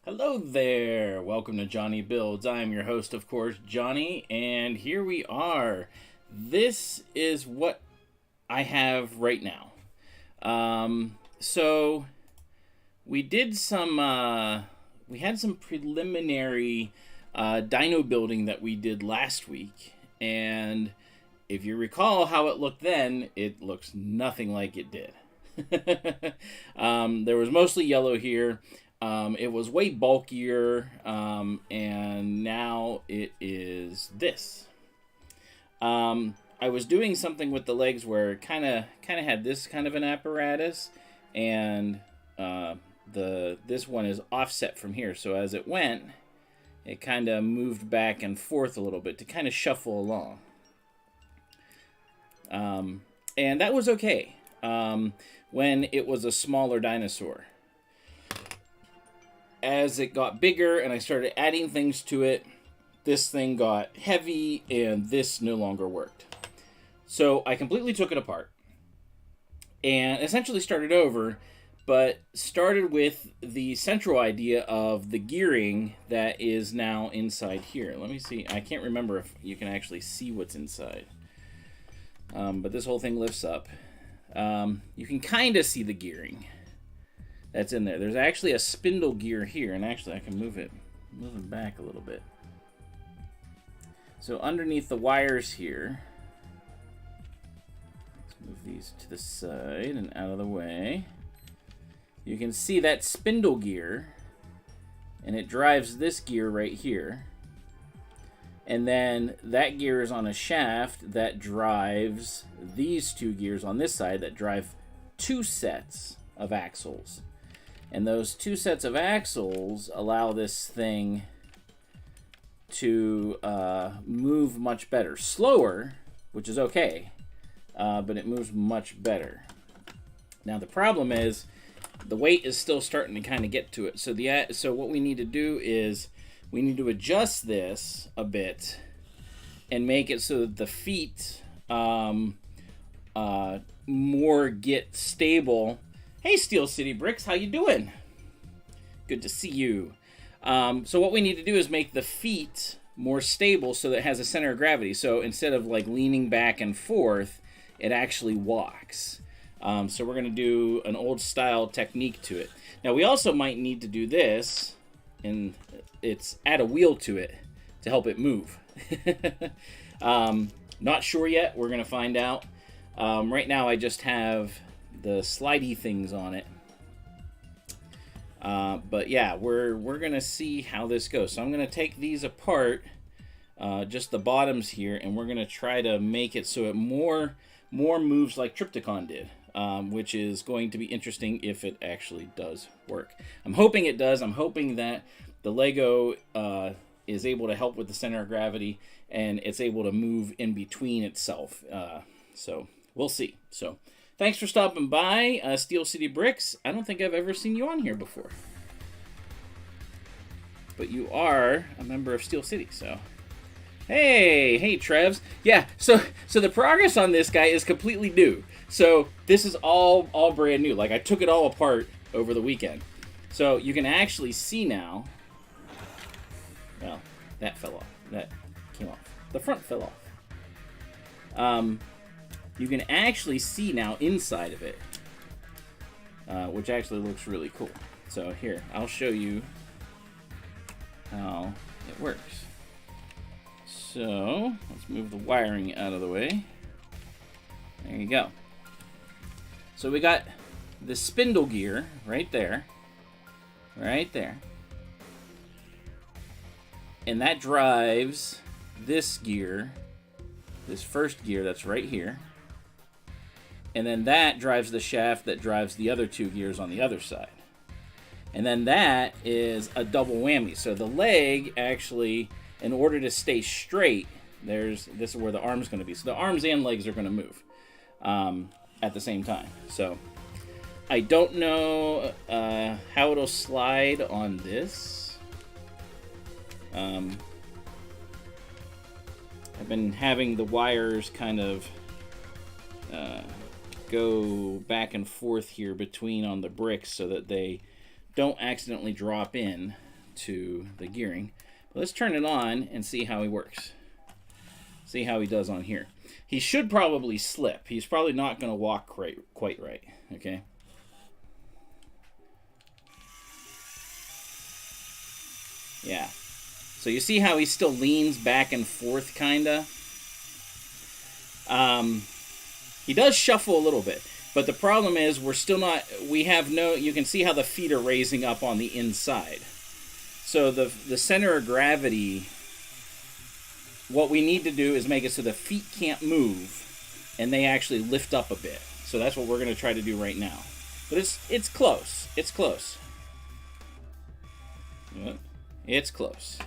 Hello there! Welcome to JonnyBuildz. I am your host, of course, Johnny, and here we are. This is what I have right now. So we did we had some preliminary dino building that we did last week, and if you recall how it looked then, it looks nothing like it did. There was mostly yellow here. It was way bulkier, and now it is this. I was doing something with the legs where it kind of had this kind of an apparatus, and this one is offset from here. So as it went, it kind of moved back and forth a little bit to kind of shuffle along. And that was okay when it was a smaller dinosaur. As it got bigger and I started adding things to it, this thing got heavy and this no longer worked. So I completely took it apart and essentially started over, but started with the central idea of the gearing that is now inside here. Let me see. I can't remember if you can actually see what's inside. But this whole thing lifts up. You can kind of see the gearing that's in there. There's actually a spindle gear here, and actually I can move it back a little bit. So underneath the wires here, let's move these to the side and out of the way. You can see that spindle gear, and it drives this gear right here. And then that gear is on a shaft that drives these two gears on this side that drive two sets of axles. And those two sets of axles allow this thing to move much better. Slower, which is okay, but it moves much better. Now the problem is the weight is still starting to kind of get to it. So what we need to do is we need to adjust this a bit and make it so that the feet more get stable. Hey, Steel City Bricks, how you doing? Good to see you. So what we need to do is make the feet more stable so that it has a center of gravity. So instead of like leaning back and forth, it actually walks. So we're going to do an old style technique to it. Now we also might need to do this, and it's add a wheel to it to help it move. Not sure yet. We're going to find out. Right now I just have the slidey things on it. But yeah, we're gonna see how this goes. So I'm gonna take these apart, just the bottoms here, and we're gonna try to make it so it more moves like Tripticon did, which is going to be interesting if it actually does work. I'm hoping it does. I'm hoping that the Lego is able to help with the center of gravity and it's able to move in between itself. So we'll see. So thanks for stopping by, Steel City Bricks. I don't think I've ever seen you on here before. But you are a member of Steel City, so... Hey, Trevs. Yeah, so the progress on this guy is completely new. So this is all brand new. Like, I took it all apart over the weekend. So you can actually see now... Well, that fell off. That came off. The front fell off. You can actually see now inside of it, which actually looks really cool. So here, I'll show you how it works. So let's move the wiring out of the way. There you go. So we got the spindle gear right there. Right there. And that drives this gear, this first gear that's right here. And then that drives the shaft that drives the other two gears on the other side. And then that is a double whammy. So the leg actually, in order to stay straight, this is where the arm's going to be. So the arms and legs are going to move at the same time. So I don't know how it'll slide on this. I've been having the wires kind of go back and forth here between on the bricks so that they don't accidentally drop in. to the gearing. But let's turn it on and see how he works. See how he does on here. He should probably slip. He's probably not going to walk quite right. Okay. Yeah. So you see how he still leans back and forth, kinda. He does shuffle a little bit, but the problem is we're still not. We have no. You can see how the feet are raising up on the inside. So the center of gravity. What we need to do is make it so the feet can't move, and they actually lift up a bit. So that's what we're going to try to do right now. But it's close. It's close. It's close.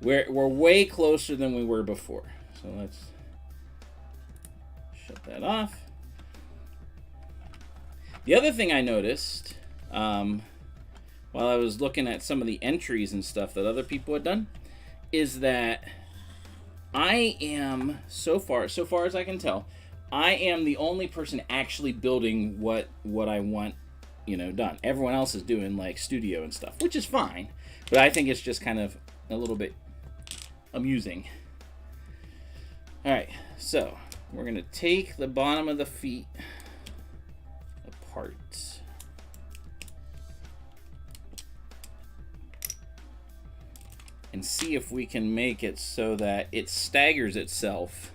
We're way closer than we were before. So let's shut that off. The other thing I noticed while I was looking at some of the entries and stuff that other people had done is that I am, so far as I can tell, I am the only person actually building what I want, done. Everyone else is doing like studio and stuff, which is fine, but I think it's just kind of a little bit amusing. All right, so we're gonna take the bottom of the feet apart. And see if we can make it so that it staggers itself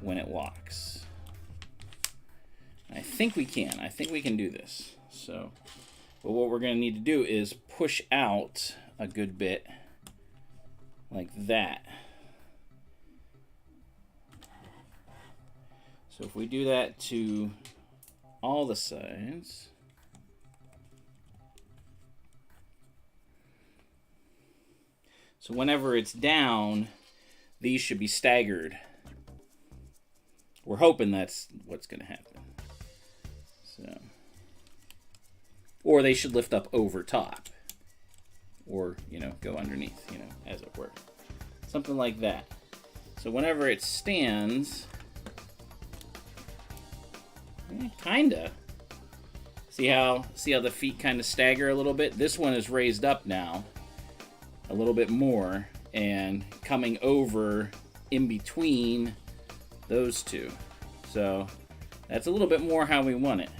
when it walks. I think we can. I think we can do this. So, but what we're going to need to do is push out a good bit like that. So if we do that to all the sides. So whenever it's down, these should be staggered. We're hoping that's what's going to happen. So, or they should lift up over top. Or, go underneath, as it were. Something like that. So whenever it stands, kinda. See how the feet kind of stagger a little bit? This one is raised up now. A little bit more, and coming over in between those two. So that's a little bit more how we want it.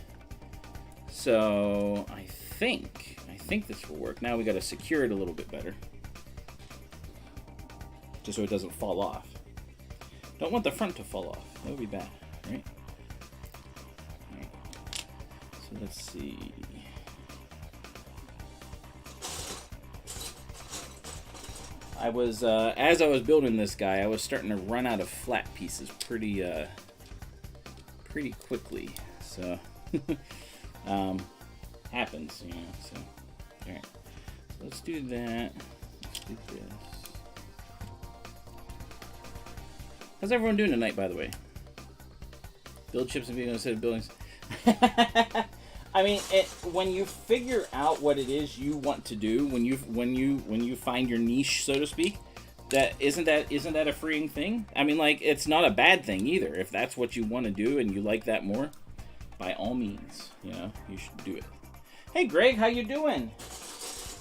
So I think this will work. Now we got to secure it a little bit better, just so it doesn't fall off. Don't want the front to fall off. That would be bad, right? All right. So let's see. I was, as I was building this guy, I was starting to run out of flat pieces pretty quickly. So, happens, so, alright. So let's do that. Let's do this. How's everyone doing tonight, by the way? Build chips and videos instead of buildings. I mean, when you figure out what it is you want to do, when you find your niche, so to speak, isn't that a freeing thing? I mean, like, it's not a bad thing either. If that's what you want to do and you like that more, by all means, you should do it. Hey, Greg, how you doing?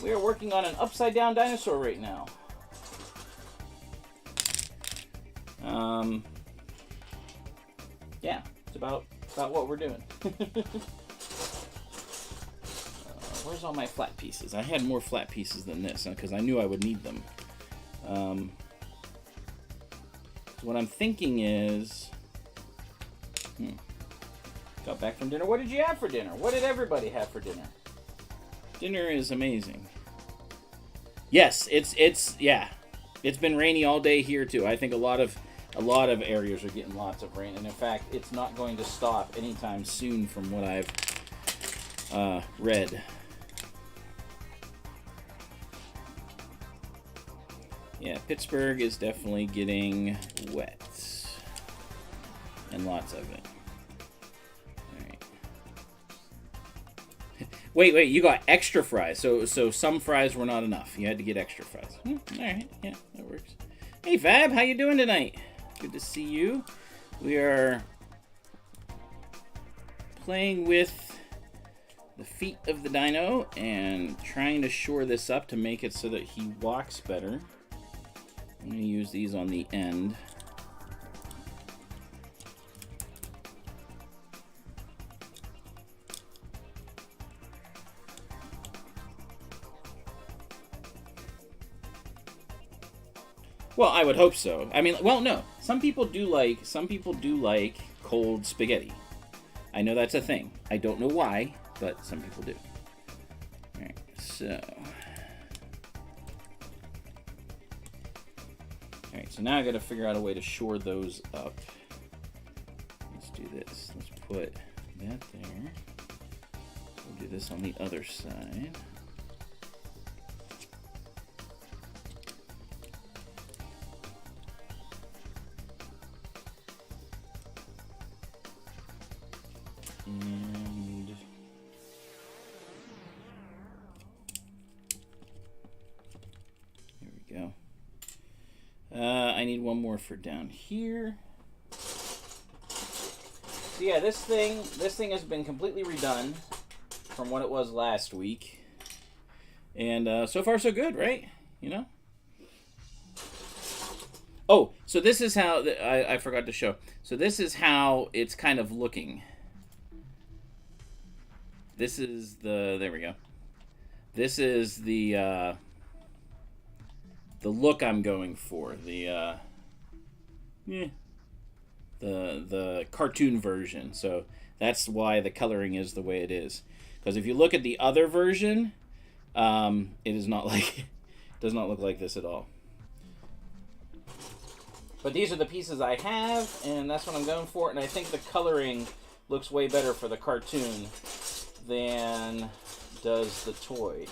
We are working on an upside down dinosaur right now. Yeah, it's about what we're doing. Where's all my flat pieces? I had more flat pieces than this because I knew I would need them. So what I'm thinking is, got back from dinner. What did you have for dinner? What did everybody have for dinner? Dinner is amazing. Yes, it's been rainy all day here too. I think a lot of areas are getting lots of rain, and in fact, it's not going to stop anytime soon from what I've read. Yeah, Pittsburgh is definitely getting wet. And lots of it. Alright. Wait, you got extra fries. So some fries were not enough. You had to get extra fries. Alright, yeah, that works. Hey Fab, how you doing tonight? Good to see you. We are playing with the feet of the dino and trying to shore this up to make it so that he walks better. I'm going to use these on the end. Well, I would hope so. I mean, well, no. Some people do like cold spaghetti. I know that's a thing. I don't know why, but some people do. All right, so. All right, so now I got to figure out a way to shore those up. Let's do this. Let's put that there. We'll do this on the other side. And here we go. I need one more for down here. So yeah, this thing has been completely redone from what it was last week, and so far so good, right? You know. Oh, so this is how I forgot to show. So this is how it's kind of looking. This is there we go. This is the look I'm going for. The cartoon version. So that's why the coloring is the way it is. Because if you look at the other version, it is not like does not look like this at all. But these are the pieces I have, and that's what I'm going for. And I think the coloring looks way better for the cartoon than does the toy.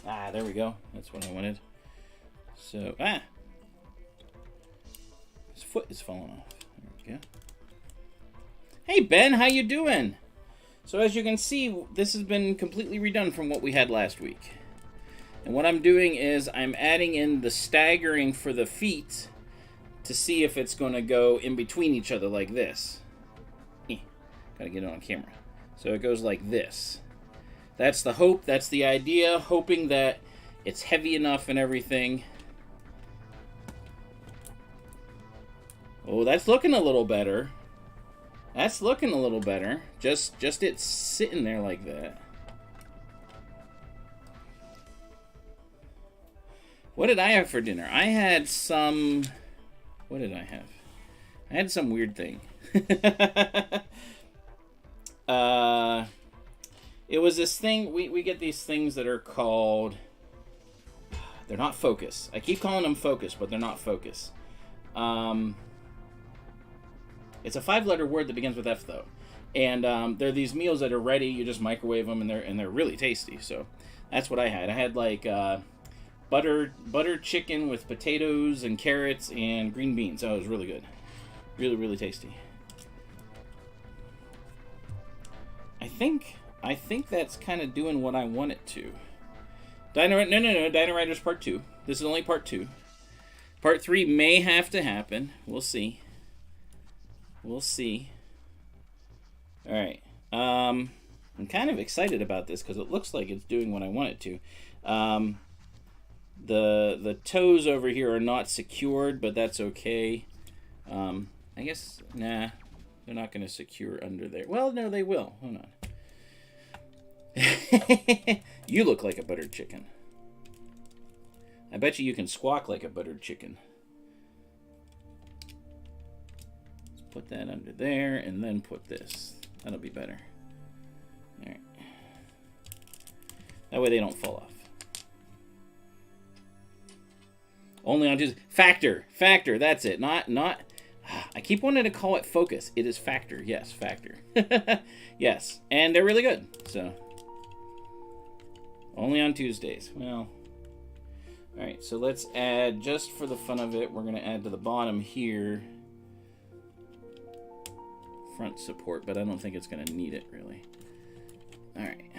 Ah, there we go. That's what I wanted. So, his foot is falling off. There we go. Hey, Ben, how you doing? So as you can see, this has been completely redone from what we had last week. And what I'm doing is I'm adding in the staggering for the feet to see if it's going to go in between each other like this. Gotta get it on camera. So it goes like this. That's the hope, that's the idea, hoping that it's heavy enough and everything. Oh, that's looking a little better. That's looking a little better. Just it sitting there like that. What did I have for dinner? I had some... What did I have? I had some weird thing. It was this thing... We get these things that are called... They're not focus. I keep calling them focus, but they're not focus. It's a 5-letter word that begins with F, though. And they're these meals that are ready. You just microwave them, and they're really tasty. So that's what I had. I had, like... Butter chicken with potatoes and carrots and green beans. Oh, it was really good. Really, really tasty. I think that's kind of doing what I want it to. Dino-Riders Part 2. This is only Part 2. Part 3 may have to happen. We'll see. We'll see. Alright. I'm kind of excited about this because it looks like it's doing what I want it to. The toes over here are not secured, but that's okay. I guess, nah, they're not going to secure under there. Well, no, they will. Hold on. You look like a buttered chicken. I bet you can squawk like a buttered chicken. Let's put that under there, and then put this. That'll be better. All right. That way they don't fall off. Only on Tuesday. Factor, that's it. Not. I keep wanting to call it focus. It is factor. Yes, factor. Yes, and they're really good. So only on Tuesdays. Well, all right. So let's add, just for the fun of it, we're gonna add to the bottom here front support, but I don't think it's gonna need it really. All right.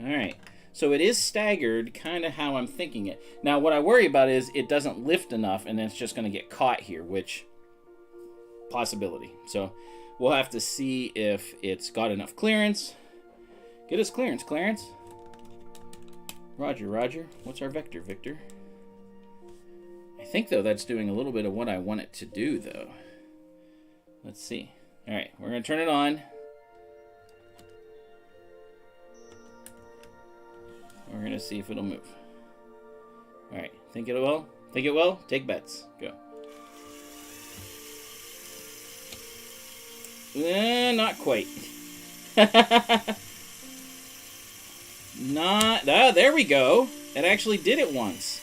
All right. So it is staggered, kind of how I'm thinking it. Now, what I worry about is it doesn't lift enough, and it's just going to get caught here, which, possibility. So we'll have to see if it's got enough clearance. Get us clearance, Clarence. Roger, Roger. What's our vector, Victor? I think, though, that's doing a little bit of what I want it to do, though. Let's see. All right, we're going to turn it on. We're going to see if it'll move. All right, think it will? Think it will? Take bets. Go. Not quite. Not. Ah, there we go. It actually did it once.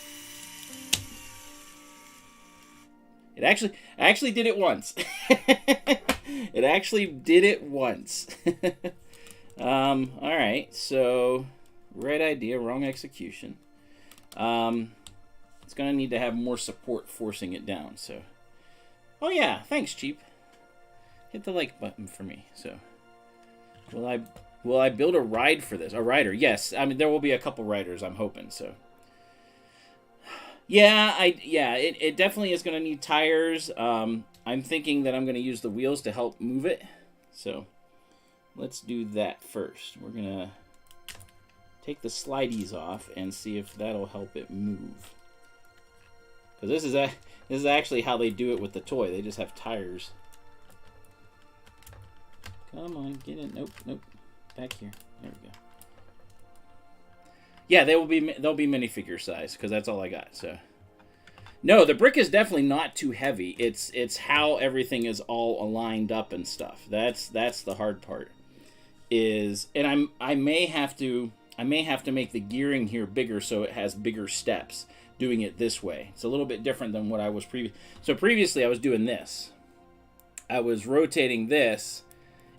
It actually did it once. It actually did it once. All right, so right idea, wrong execution. It's gonna need to have more support forcing it down. So, oh yeah, thanks, Cheap. Hit the like button for me. So, will I build a ride for this? A rider? Yes. I mean, there will be a couple riders. I'm hoping so. Yeah, it definitely is going to need tires. I'm thinking that I'm going to use the wheels to help move it. So let's do that first. We're going to take the slideys off and see if that'll help it move. Because this is actually how they do it with the toy. They just have tires. Come on, get in. Nope, nope. Back here. There we go. Yeah, they'll be minifigure size because that's all I got. So, no, the brick is definitely not too heavy. It's how everything is all aligned up and stuff. That's the hard part. And I may have to make the gearing here bigger so it has bigger steps. Doing it this way, it's a little bit different than what I was So previously, I was doing this. I was rotating this,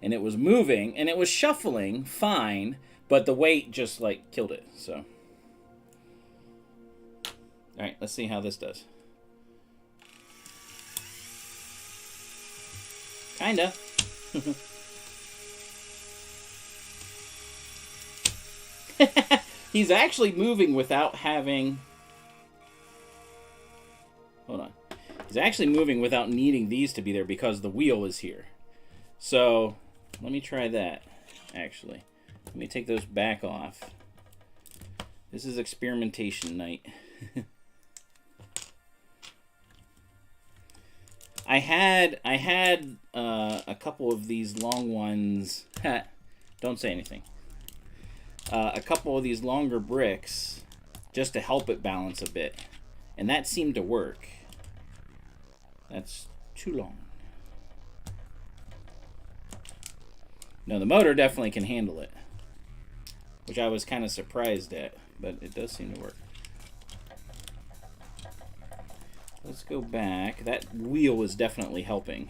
and it was moving, and it was shuffling fine. But the weight just, like, killed it, so. Alright, let's see how this does. Kinda. He's actually moving without having... Hold on. He's actually moving without needing these to be there because the wheel is here. So, let me try that, actually. Let me take those back off. This is experimentation night. I had a couple of these long ones. Don't say anything. A couple of these longer bricks just to help it balance a bit, and that seemed to work. That's too long. No, the motor definitely can handle it. Which I was kind of surprised at, but it does seem to work. Let's go back. That wheel is definitely helping.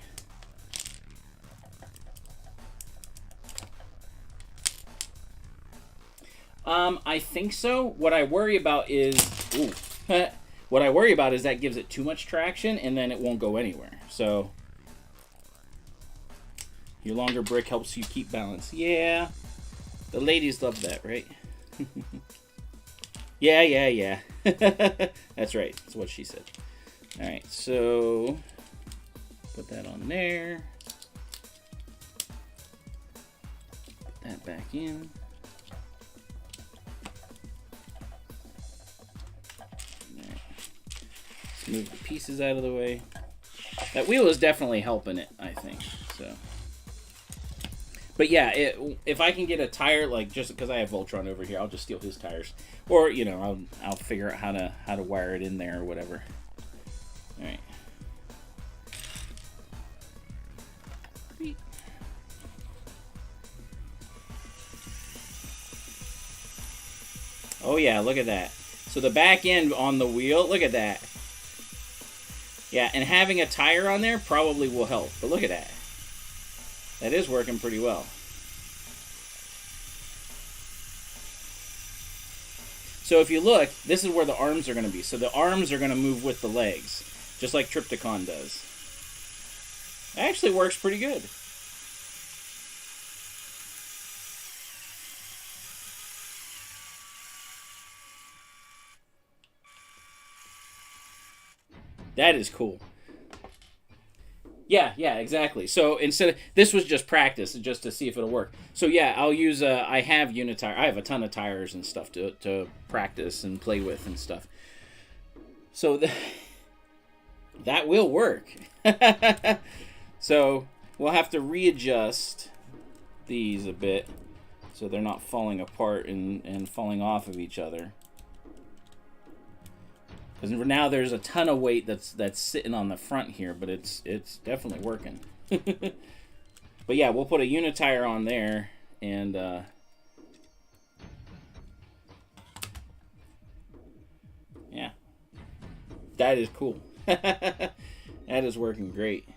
I think so. What I worry about is... Ooh. What I worry about is that gives it too much traction, and then it won't go anywhere. So... Your longer brick helps you keep balance. Yeah. The ladies love that, right? Yeah. That's right. That's what she said. All right, so put that on there. Put that back in. All right. Let's move the pieces out of the way. That wheel is definitely helping it, I think. So. But yeah, if I can get a tire, like just because I have Voltron over here, I'll just steal his tires, or you know, I'll figure out how to wire it in there or whatever. All right. Oh yeah, look at that. So the back end on the wheel, look at that. Yeah, and having a tire on there probably will help. But look at that. That is working pretty well. So if you look, this is where the arms are going to be. So the arms are going to move with the legs, just like Tripticon does. It actually works pretty good. That is cool. Yeah, exactly. So instead of, this was just practice, just to see if it'll work. So yeah, I'll use, I have unitire. I have a ton of tires and stuff to practice and play with and stuff. So that will work. So we'll have to readjust these a bit so they're not falling apart and falling off of each other. Because now there's a ton of weight that's sitting on the front here, but it's definitely working. But yeah, we'll put a unitire on there, and yeah, that is cool. That is working great.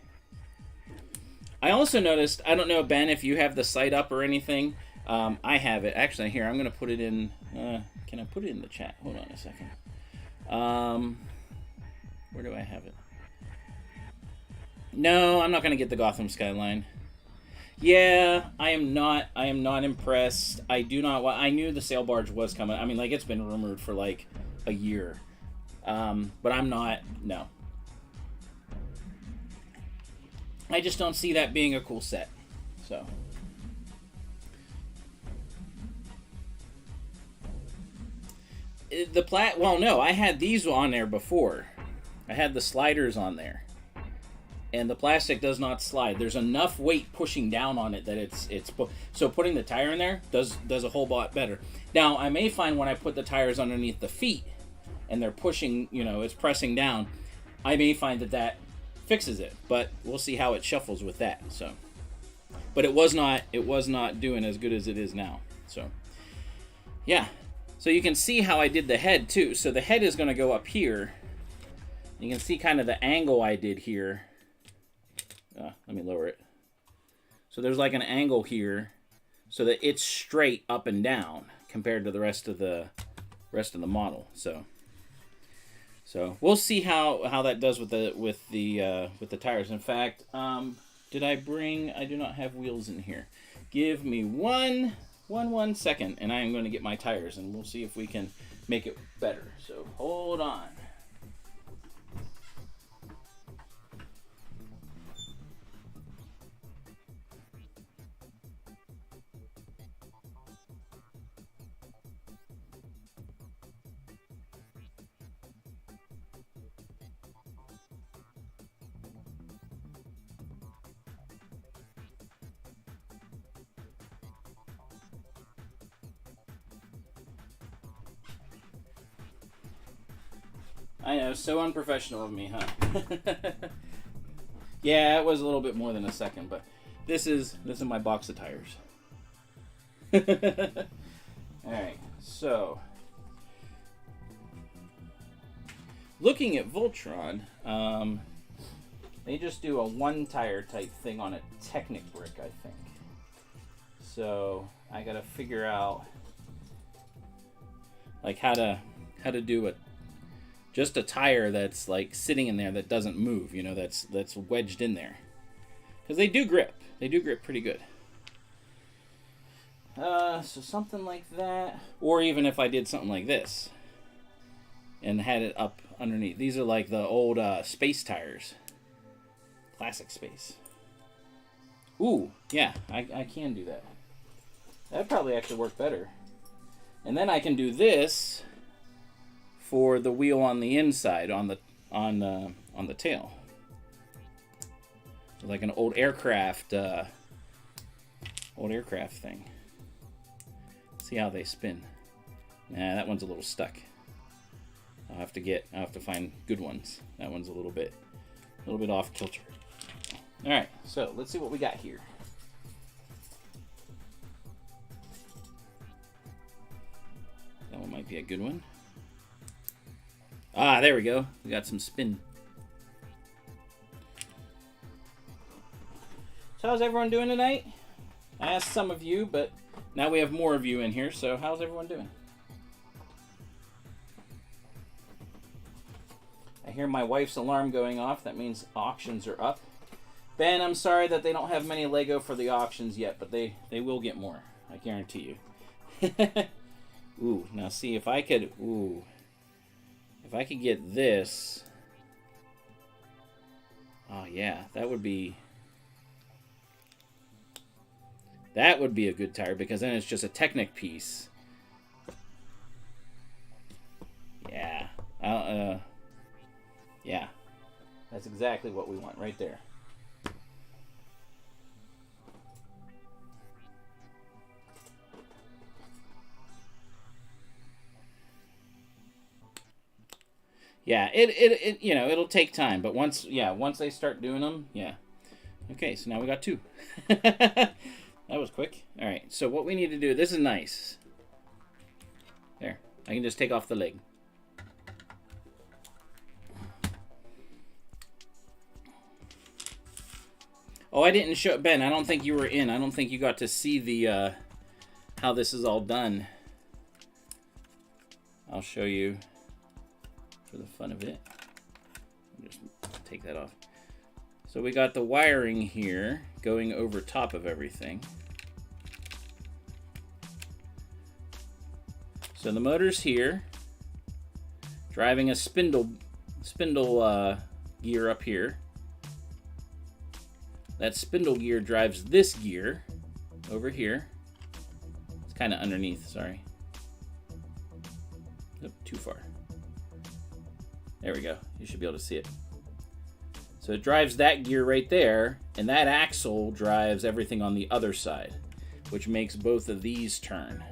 I also noticed, I don't know, Ben, if you have the site up or anything. I have it. Actually, here, I'm going to put it in. Can I put it in the chat? Hold on a second. Where do I have it? No, I'm not going to get the Gotham skyline. Yeah, I am not impressed. I do not want, I knew the sail barge was coming. I mean, like, it's been rumored for like a year. But I'm not, no. I just don't see that being a cool set. So. Well, no, I had these on there before. I had the sliders on there. And the plastic does not slide. There's enough weight pushing down on it that it's so putting the tire in there does a whole lot better. Now, I may find when I put the tires underneath the feet and they're pushing, you know, it's pressing down, I may find that fixes it, but we'll see how it shuffles with that. So, but it was not doing as good as it is now. So, yeah. So you can see how I did the head too. So the head is going to go up here. You can see kind of the angle I did here. Let me lower it. So there's like an angle here so that it's straight up and down compared to the rest of the model. So we'll see how that does with the tires. In fact, did I bring? I do not have wheels in here. Give me one second, and I am going to get my tires, and we'll see if we can make it better. So hold on. I know, so unprofessional of me, huh? Yeah, it was a little bit more than a second, but this is my box of tires. Alright, so looking at Voltron, they just do a one tire type thing on a Technic brick, I think. So I gotta figure out like how to do just a tire that's like sitting in there that doesn't move, you know, that's wedged in there. Because they do grip. They do grip pretty good. So something like that. Or even if I did something like this and had it up underneath. These are like the old space tires. Classic space. Ooh, yeah, I can do that. That'd probably actually work better. And then I can do this for the wheel on the inside, on the tail, like an old aircraft thing. See how they spin. Nah, that one's a little stuck. I'll have to find good ones. That one's a little bit off kilter. All right, so let's see what we got here. That one might be a good one. Ah, there we go. We got some spin. So how's everyone doing tonight? I asked some of you, but now we have more of you in here, so how's everyone doing? I hear my wife's alarm going off. That means auctions are up. Ben, I'm sorry that they don't have many Lego for the auctions yet, but they will get more. I guarantee you. Ooh, now see if I could... Ooh. If I could get this Oh, yeah, that would be a good tire, because then it's just a Technic piece. Yeah. Yeah. That's exactly what we want right there. Yeah, it you know, it'll take time, but once they start doing them, yeah. Okay, so now we got 2. That was quick. All right, so what we need to do, this is nice. There, I can just take off the leg. Oh, I didn't show, Ben, I don't think you were in. I don't think you got to see the, how this is all done. I'll show you for the fun of it. Just take that off. So we got the wiring here going over top of everything. So the motor's here, driving a spindle gear up here. That spindle gear drives this gear over here. It's kind of underneath, sorry. Nope, too far. There we go. You should be able to see it. So it drives that gear right there, and that axle drives everything on the other side, which makes both of these turn.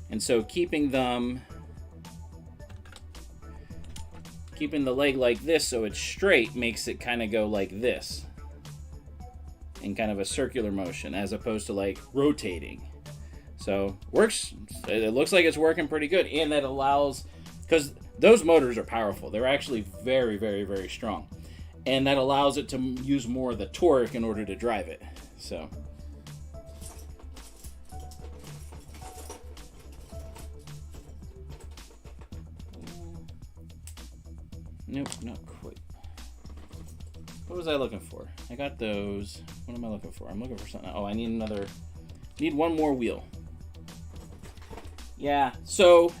And so keeping the leg like this so it's straight makes it kind of go like this in kind of a circular motion, as opposed to like rotating. So works. It looks like it's working pretty good, and that allows, because those motors are powerful. They're actually very, very, very strong, and that allows it to use more of the torque in order to drive it. So. Nope, not quite. What was I looking for? I got those. What am I looking for? I'm looking for something. Oh, I need one more wheel. Yeah, so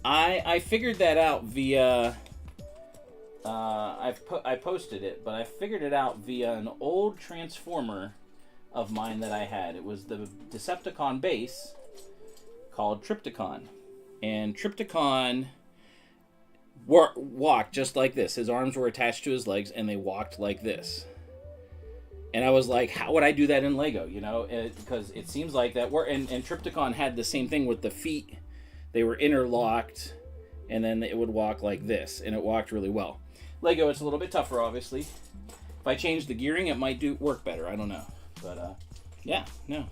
I figured that out via, I posted it, but I figured it out via an old transformer of mine that I had. It was the Decepticon base called Tripticon. And Tripticon walked just like this. His arms were attached to his legs, and they walked like this. And I was like, how would I do that in Lego? You know, because it seems like that. And Tripticon had the same thing with the feet. They were interlocked, and then it would walk like this, and it walked really well. Lego, it's a little bit tougher, obviously. If I change the gearing, it might work better. I don't know. But, yeah, no.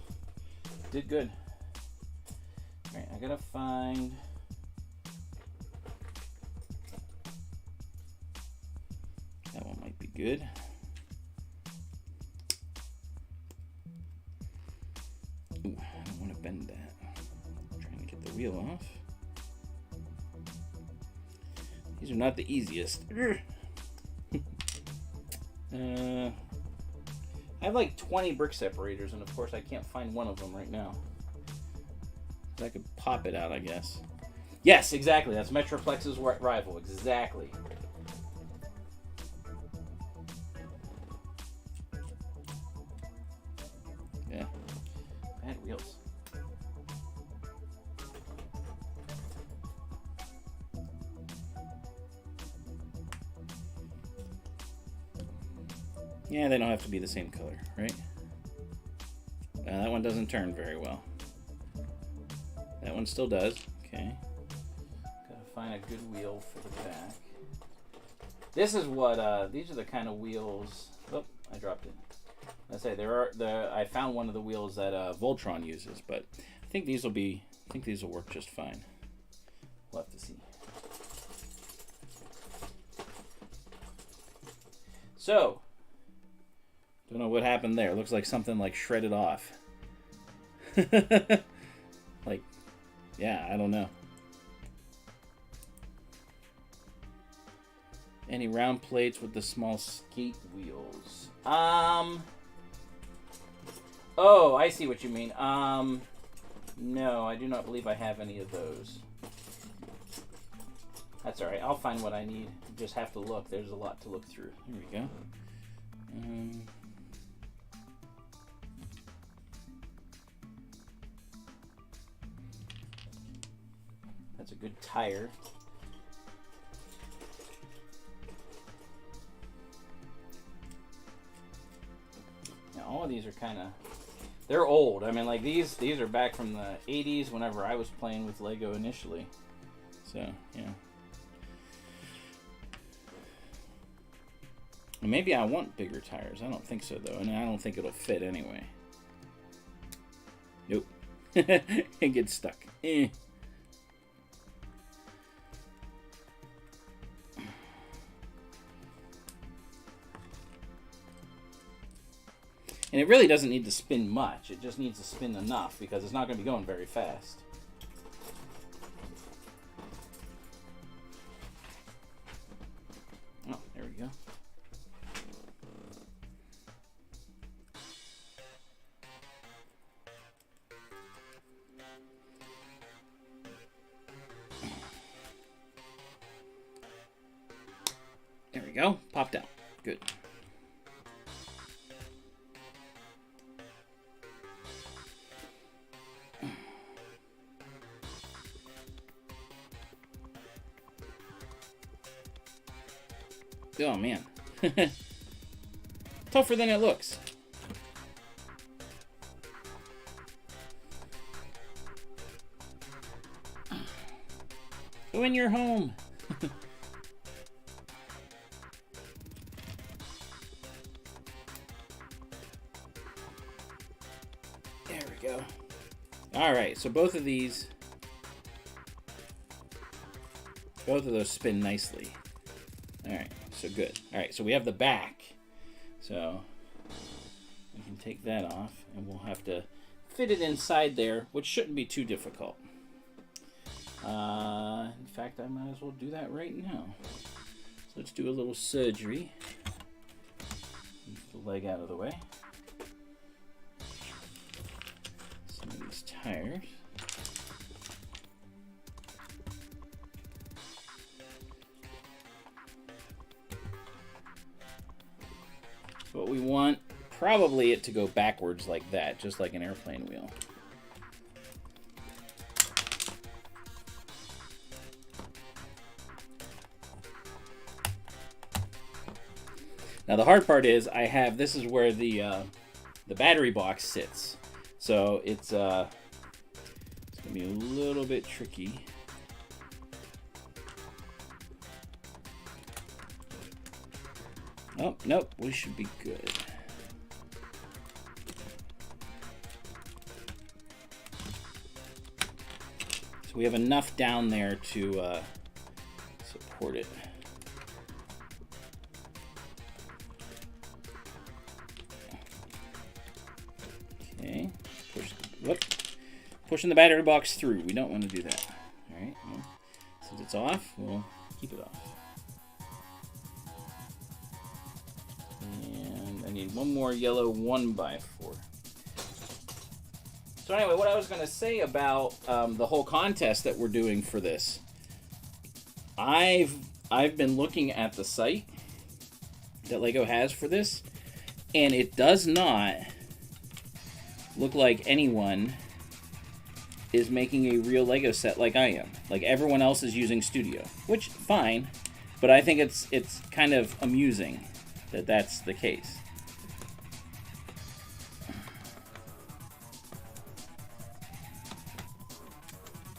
Did good. All right, I gotta find... That one might be good. Ooh, I don't want to bend that. I'm trying to get the wheel off. These are not the easiest. I have like 20 brick separators, and of course I can't find one of them right now. I could pop it out, I guess. Yes, exactly. That's Metroplex's rival. Exactly. Yeah. Bad wheels. Yeah, they don't have to be the same color, right? That one doesn't turn very well. That one still does. Okay. Gotta find a good wheel for the back. This is what, these are the kind of wheels. Oh, I dropped it. I say I found one of the wheels that Voltron uses, but I think these will work just fine. We'll have to see. So, don't know what happened there. Looks like something like shredded off. Like, yeah, I don't know. Any round plates with the small skate wheels? Oh, I see what you mean. No, I do not believe I have any of those. That's all right. I'll find what I need. You just have to look. There's a lot to look through. Here we go. That's a good tire. Now all of these are kind of, they're old. I mean, like these are back from the 80s whenever I was playing with Lego initially. So, yeah. Maybe I want bigger tires. I don't think so, though. And I don't think it'll fit anyway. Nope. It gets stuck. And it really doesn't need to spin much. It just needs to spin enough because it's not going to be going very fast. Oh, there we go. There we go. Popped out. Good. Oh man. Tougher than it looks. Go in your home. There we go. All right, so both of those spin nicely. All right, so good. All right, so we have the back. So we can take that off, and we'll have to fit it inside there, which shouldn't be too difficult. In fact, I might as well do that right now. So let's do a little surgery. Move the leg out of the way. Some of these tires. So what we want, probably it to go backwards like that, just like an airplane wheel. Now the hard part is this is where the battery box sits. So it's gonna be a little bit tricky. Oh, nope, we should be good. So we have enough down there to support it. Okay, pushing the battery box through. We don't want to do that. All right, well, since it's off, we'll keep it off. And I need one more yellow 1x4. So anyway, what I was going to say about the whole contest that we're doing for this, I've been looking at the site that Lego has for this, and it does not look like anyone is making a real Lego set like I am. Like everyone else is using Studio, which fine, but I think it's kind of amusing that that's the case.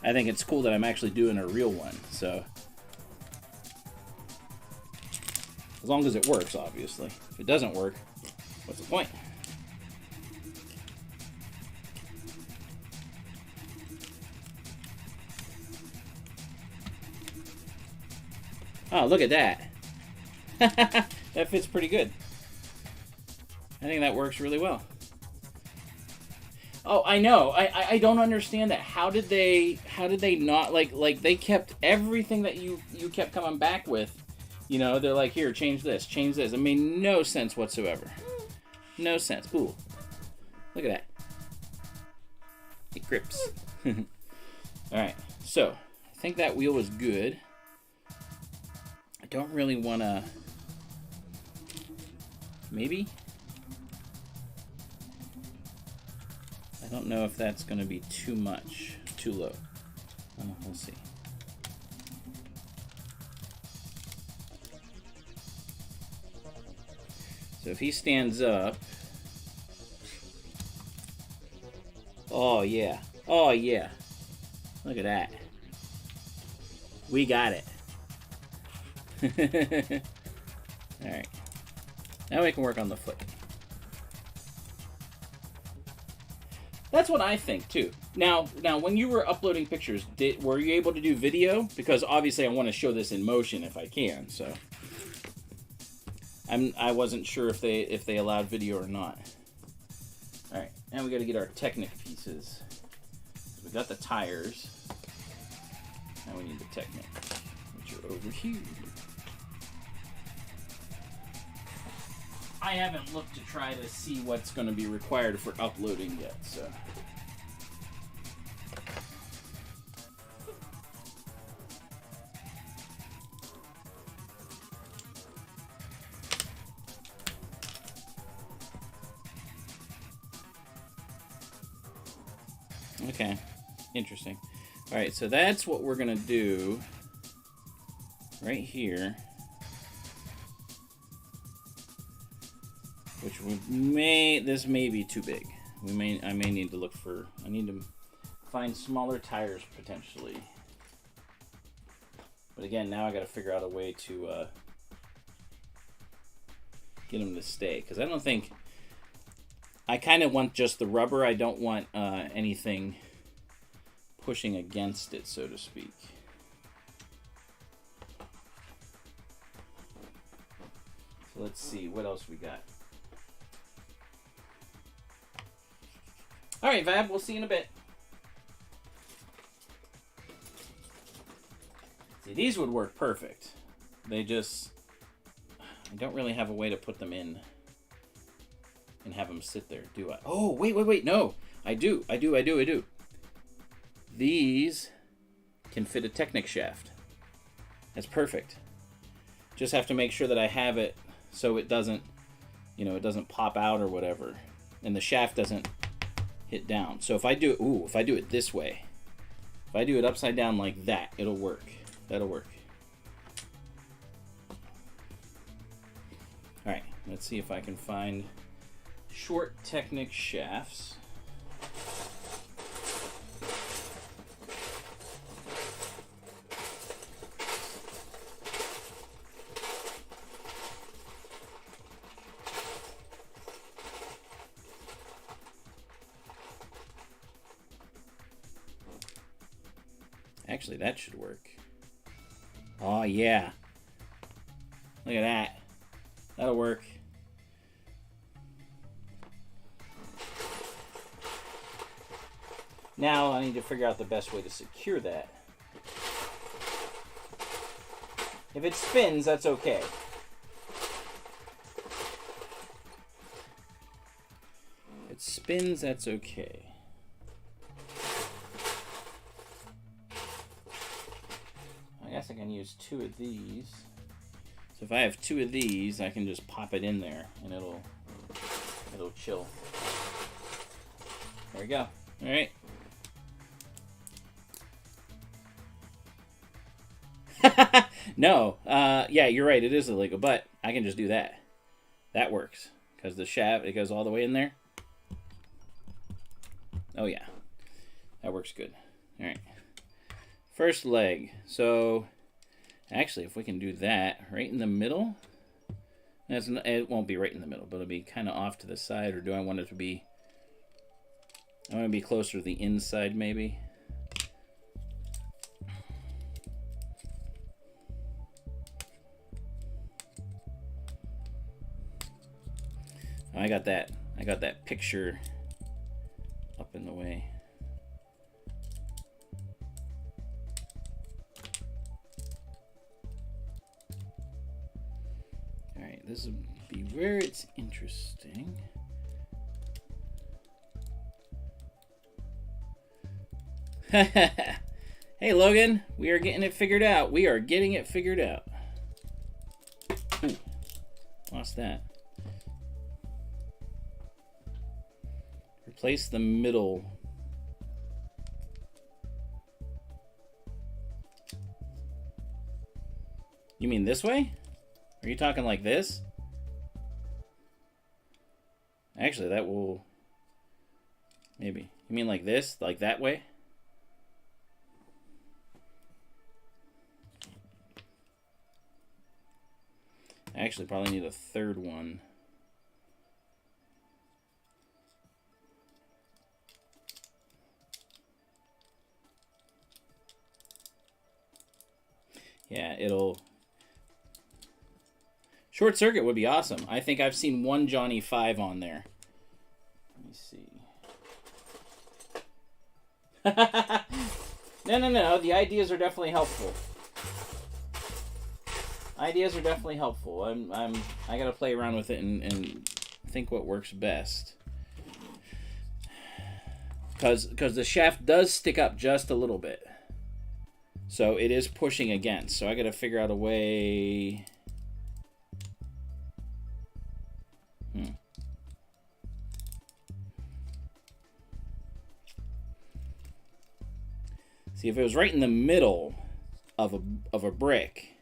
I think it's cool that I'm actually doing a real one, so as long as it works, obviously. If it doesn't work, what's the point? Oh, look at that. That fits pretty good. I think that works really well. Oh, I know. I don't understand that. How did they not like they kept everything that you kept coming back with. You know, they're like, here, change this, change this. It made no sense whatsoever. No sense. Ooh. Look at that. It grips. Alright, so I think that wheel was good. don't really want to... Maybe? I don't know if that's going to be too much, too low. We'll see. So if he stands up... Oh, yeah. Oh, yeah. Look at that. We got it. Alright. Now we can work on the foot. That's what I think, too. Now, when you were uploading pictures, were you able to do video? Because obviously I want to show this in motion if I can, so... I wasn't sure if they allowed video or not. Alright, now we got to get our Technic pieces. We got the tires. Now we need the Technic, which are over here. I haven't looked to try to see what's going to be required for uploading yet, so... Okay, interesting. Alright, so that's what we're going to do right here. Which this may be too big. I may need to look for, I need to find smaller tires potentially. But again, now I got to figure out a way to get them to stay. Because I don't think, I kind of want just the rubber. I don't want anything pushing against it, so to speak. So let's see, what else we got? Alright, Vab, we'll see you in a bit. See, these would work perfect. They just... I don't really have a way to put them in and have them sit there, do I? Oh, wait, no! I do. These can fit a Technic shaft. That's perfect. Just have to make sure that I have it so it doesn't, it doesn't pop out or whatever. And the shaft doesn't hit down. So if I do it this way, if I do it upside down like that, it'll work. That'll work. Alright, let's see if I can find short Technic shafts. Actually, that should work. Oh, yeah. Look at that. That'll work. Now I need to figure out the best way to secure that. If it spins, that's okay. If it spins, that's okay. I guess I can use 2 of these. So if I have 2 of these, I can just pop it in there and it'll chill. There we go. All right. No, yeah, you're right. It is illegal, but I can just do that. That works because the shaft, it goes all the way in there. Oh yeah, that works good. All right. First leg. So actually, if we can do that right in the middle, it won't be right in the middle, but it'll be kind of off to the side. Or do I want it to be? I want to be closer to the inside, maybe. I got that picture up in the way. All right, this will be where it's interesting. Hey Logan, we are getting it figured out. We are getting it figured out. Lost that. Replace the middle. You mean this way? Are you talking like this? Actually, that will... Maybe. You mean like this? Like that way? I actually probably need a third one. Yeah, it'll... Short circuit would be awesome. I think I've seen one Johnny 5 on there. Let me see. No. The ideas are definitely helpful. Ideas are definitely helpful. I gotta play around with it and think what works best. Because the shaft does stick up just a little bit. So it is pushing against. So I gotta figure out a way... See, if it was right in the middle of a brick,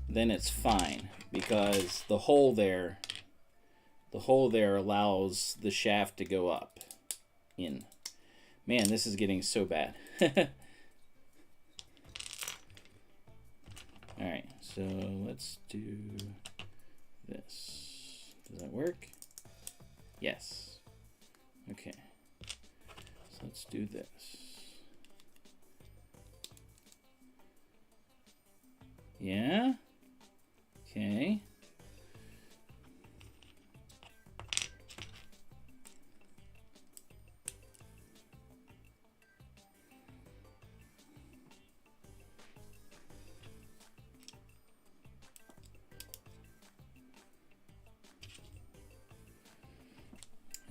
then it's fine, because the hole there allows the shaft to go up in. Man, this is getting so bad. All right, so let's do this. Does that work? Yes. Okay. So let's do this. Yeah? Okay.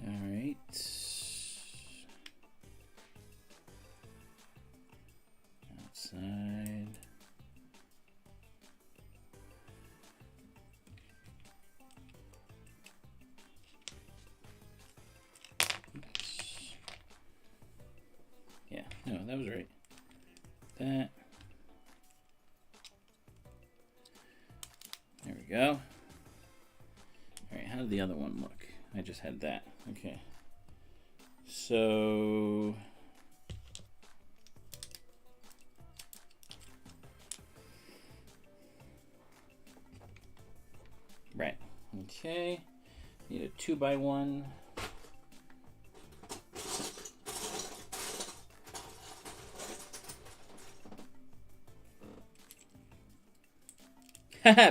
All right. Outside. No, that was right. That. There we go. All right, how did the other one look? I just had that. Okay. So... Right. Okay. Need a 2x1.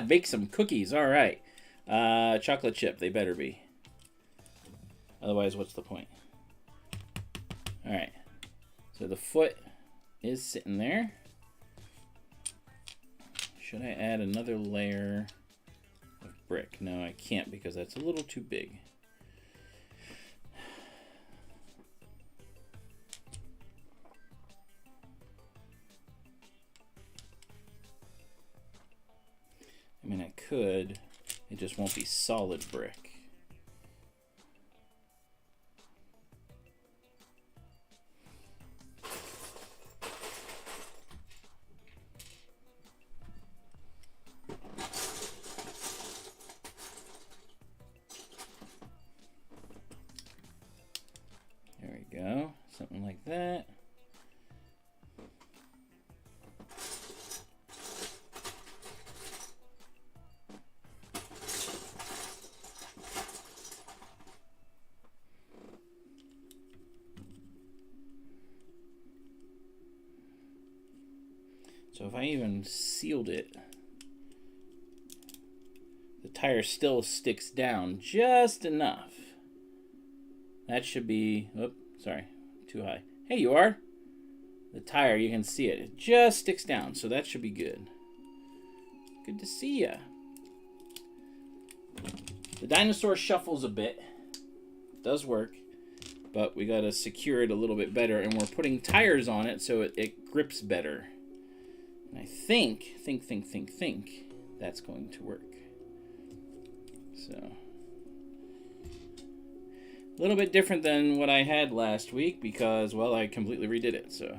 Bake some cookies. All right. Chocolate chip. They better be. Otherwise, what's the point? All right. So the foot is sitting there. Should I add another layer of brick? No, I can't because that's a little too big. I mean, I could. It just won't be solid brick. There we go. Something like that. So if I even sealed it, the tire still sticks down just enough. That should be, oh, sorry, too high. Hey, you are. The tire, you can see it. It just sticks down, so that should be good. Good to see ya. The dinosaur shuffles a bit. Does work, but we gotta secure it a little bit better, and we're putting tires on it so it grips better. And I think that's going to work. So a little bit different than what I had last week because, well, I completely redid it. So,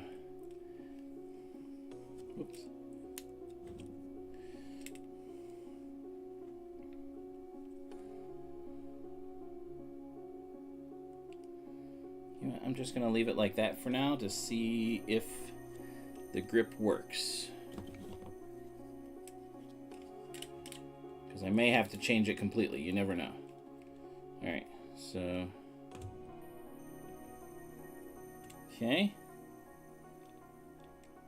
oops. You know, I'm just going to leave it like that for now to see if the grip works. Because I may have to change it completely. You never know. Alright, so... Okay.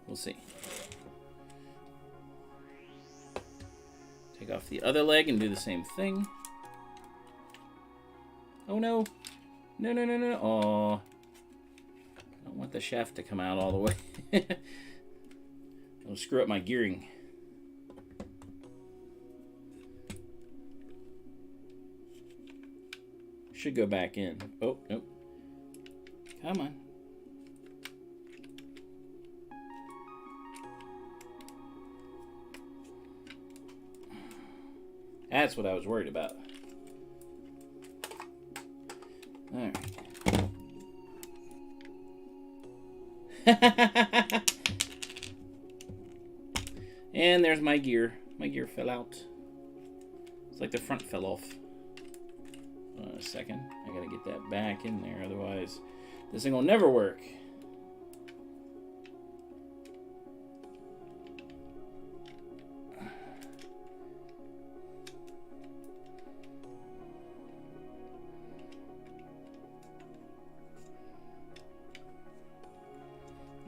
We'll see. Take off the other leg and do the same thing. Oh no! No, no, no, no. Oh. I don't want the shaft to come out all the way. It'll screw up my gearing. Should go back in. Oh, nope. Come on. That's what I was worried about. All right. And there's my gear. My gear fell out. It's like the front fell off. Hold on a second. I gotta get that back in there, otherwise this thing will never work.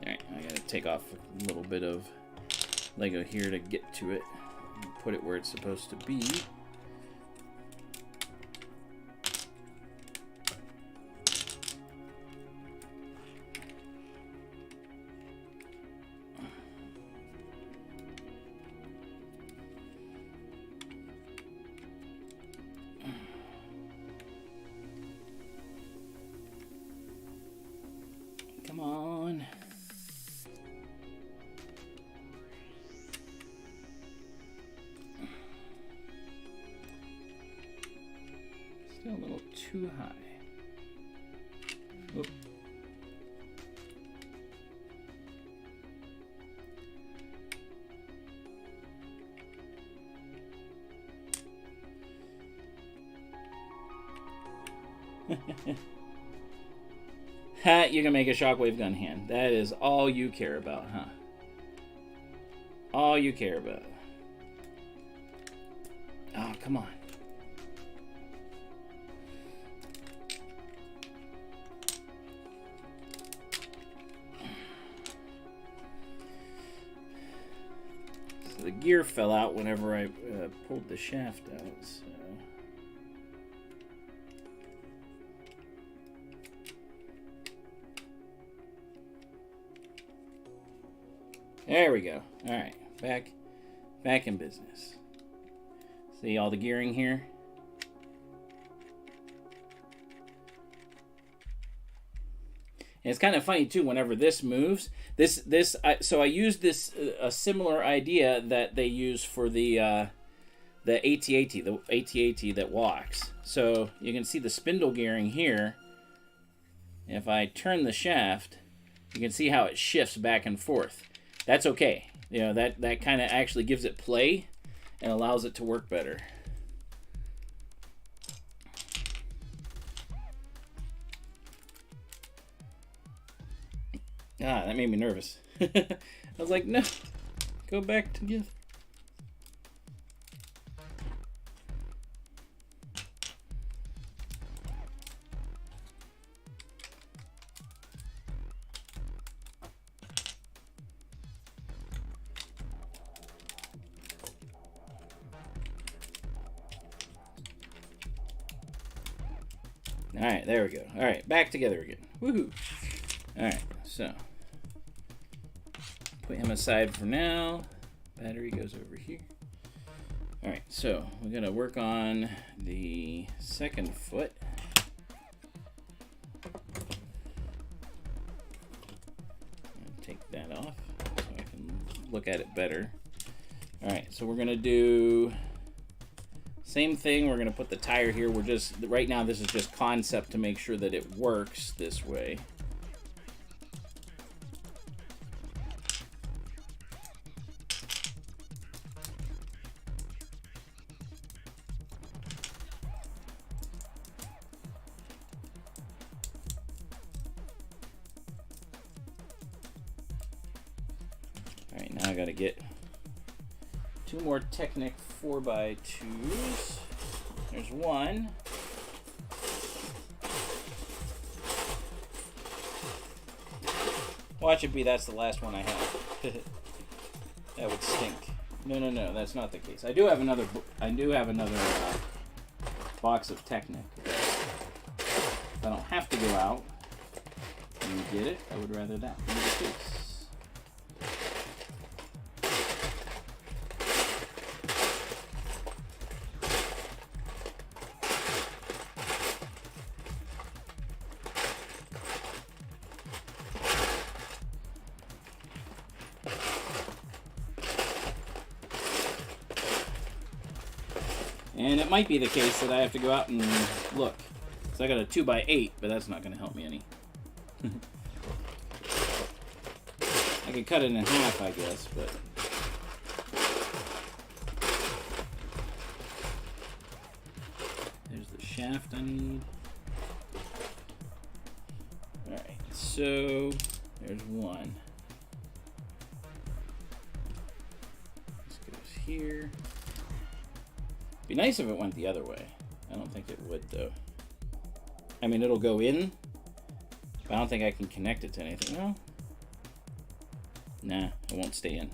Alright, I gotta take off a little bit of Lego here to get to it and put it where it's supposed to be. Come on. Still a little too high. Oop. Ha, you can make a shockwave gun hand. That is all you care about, huh? All you care about. Oh, come on. So the gear fell out whenever I pulled the shaft out, so... There we go. All right, back in business. See all the gearing here? And it's kind of funny too. Whenever this moves, so I used this a similar idea that they use for the AT-AT that walks. So you can see the spindle gearing here. If I turn the shaft, you can see how it shifts back and forth. That's okay. You know, that kind of actually gives it play and allows it to work better. Ah, that made me nervous. I was like, no, go back together. Alright, there we go. Alright, back together again. Woohoo! Alright, so put him aside for now. Battery goes over here. Alright, so we're going to work on the second foot. Take that off so I can look at it better. Alright, so we're going to do Same thing, we're going to put the tire here. We're just, right now this is just concept to make sure that it works this way. Alright, now I got to get 2 more Technic 4x2s. There's one. Watch it be that's the last one I have. That would stink. No, that's not the case. I do have another box of Technic. If I don't have to go out and get it, I would rather that be the case. And it might be the case that I have to go out and look. So I got a 2x8, but that's not going to help me any. I could cut it in half, I guess, but... There's the shaft I need. Alright, so there's one. This goes here. Be nice if it went the other way. I don't think it would, though. I mean, it'll go in, but I don't think I can connect it to anything. No? Nah, it won't stay in.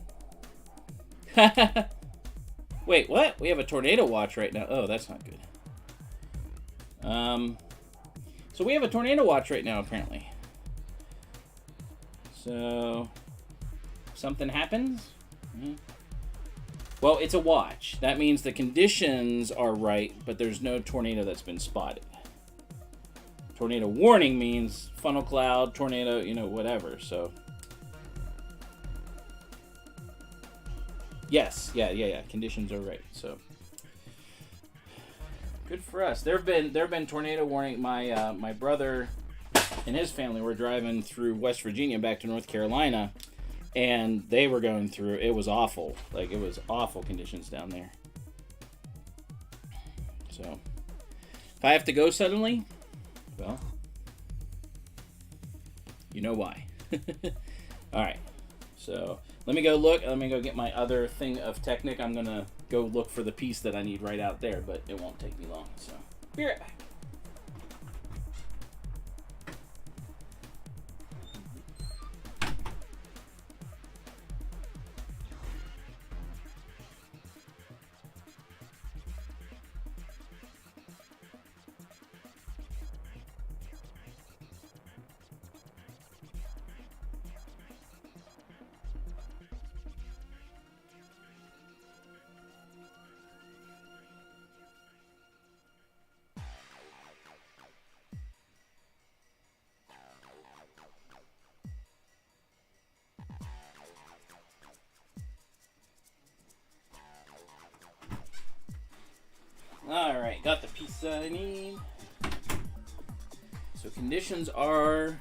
Wait, what? We have a tornado watch right now. Oh, that's not good. So we have a tornado watch right now, apparently. So, something happens? Mm-hmm. Well, it's a watch. That means the conditions are right, but there's no tornado that's been spotted. Tornado warning means funnel cloud, tornado, you know, whatever, so. Yes, yeah. Conditions are right, so. Good for us. There have been tornado warning. My brother and his family were driving through West Virginia back to North Carolina. And they were going through, it was awful. Like, it was awful conditions down there. So, if I have to go suddenly, well, you know why. Alright, so let me go look. Let me go get my other thing of Technic. I'm going to go look for the piece that I need right out there, but it won't take me long. So, be right back. Alright, got the piece I need. So conditions are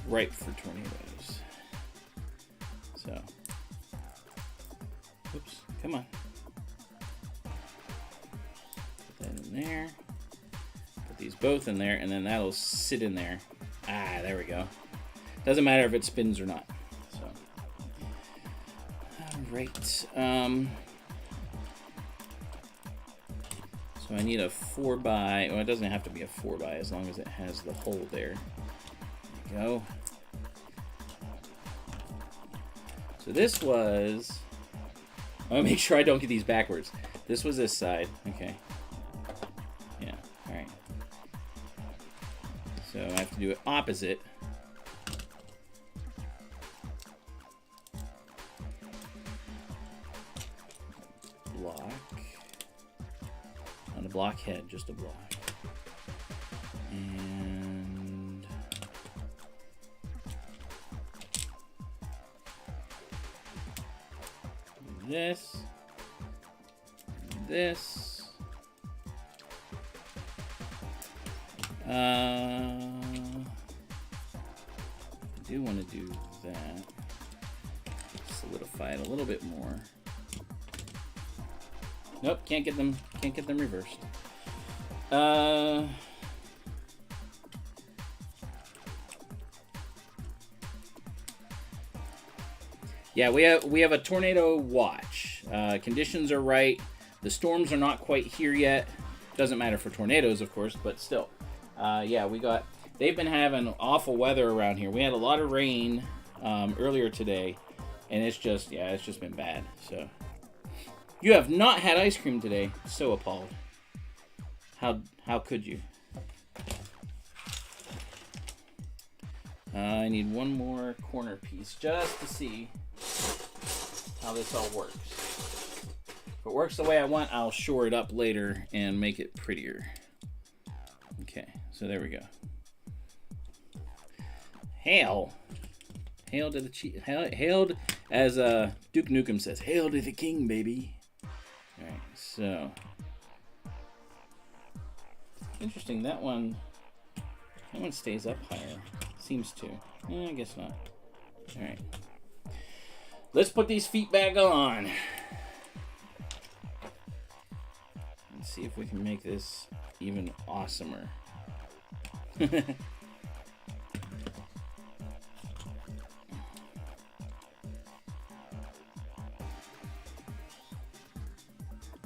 ripe for tornadoes. So, oops, come on. Put that in there. Put these both in there, and then that'll sit in there. Ah, there we go. Doesn't matter if it spins or not. So, alright. So I need a 4x, well, it doesn't have to be a 4x as long as it has the hole there. There you go. So this was, I want to make sure I don't get these backwards. This was this side, okay. Yeah, alright. So I have to do it opposite. Block. Not a block head, just a block. And this. this. I do want to do that. Solidify it a little bit more. Nope, can't get them reversed. Yeah, we have a tornado watch. Conditions are right. The storms are not quite here yet. Doesn't matter for tornadoes, of course, but still. Yeah, they've been having awful weather around here. We had a lot of rain earlier today, and it's just been bad. So, you have not had ice cream today. So appalled. How could you? I need one more corner piece just to see how this all works. If it works the way I want, I'll shore it up later and make it prettier. Okay, so there we go. Hail. Hail to the chief. Hailed, as Duke Nukem says, hail to the king, baby. Alright, so. Interesting, that one stays up higher. Seems to. I guess not. Alright. Let's put these feet back on. Let's see if we can make this even awesomer.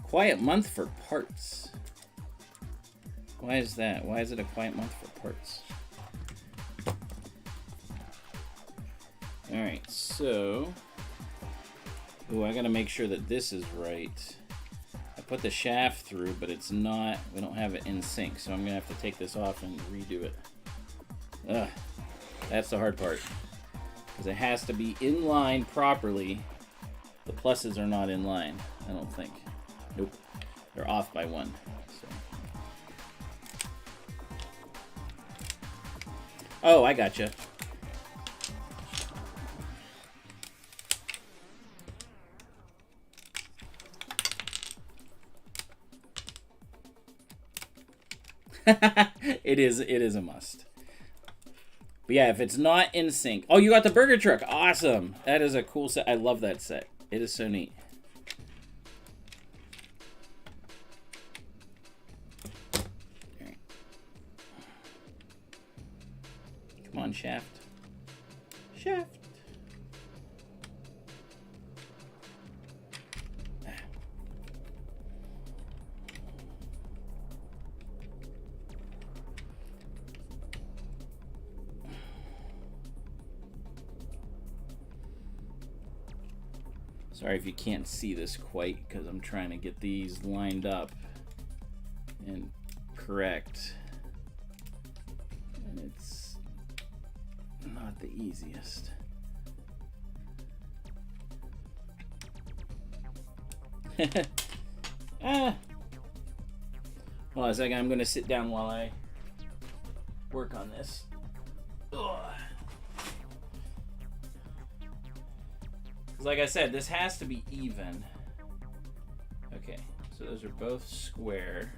Quiet month for parts. Why is that? Why is it a quiet month for parts? Alright, so... Ooh, I gotta make sure that this is right. I put the shaft through, but it's not... We don't have it in sync, so I'm gonna have to take this off and redo it. Ugh. That's the hard part. Because it has to be in line properly. The pluses are not in line, I don't think. Nope. They're off by one. So. Oh, I gotcha. It is a must. But yeah, if it's not in sync. Oh, you got the burger truck. Awesome. That is a cool set. I love that set. It is so neat. All right. Come on, shaft. Shaft. Sorry if you can't see this quite, because I'm trying to get these lined up and correct. And it's not the easiest. Hold on a second, I'm going to sit down while I work on this. Ugh. Like I said, this has to be even. Okay, so those are both square.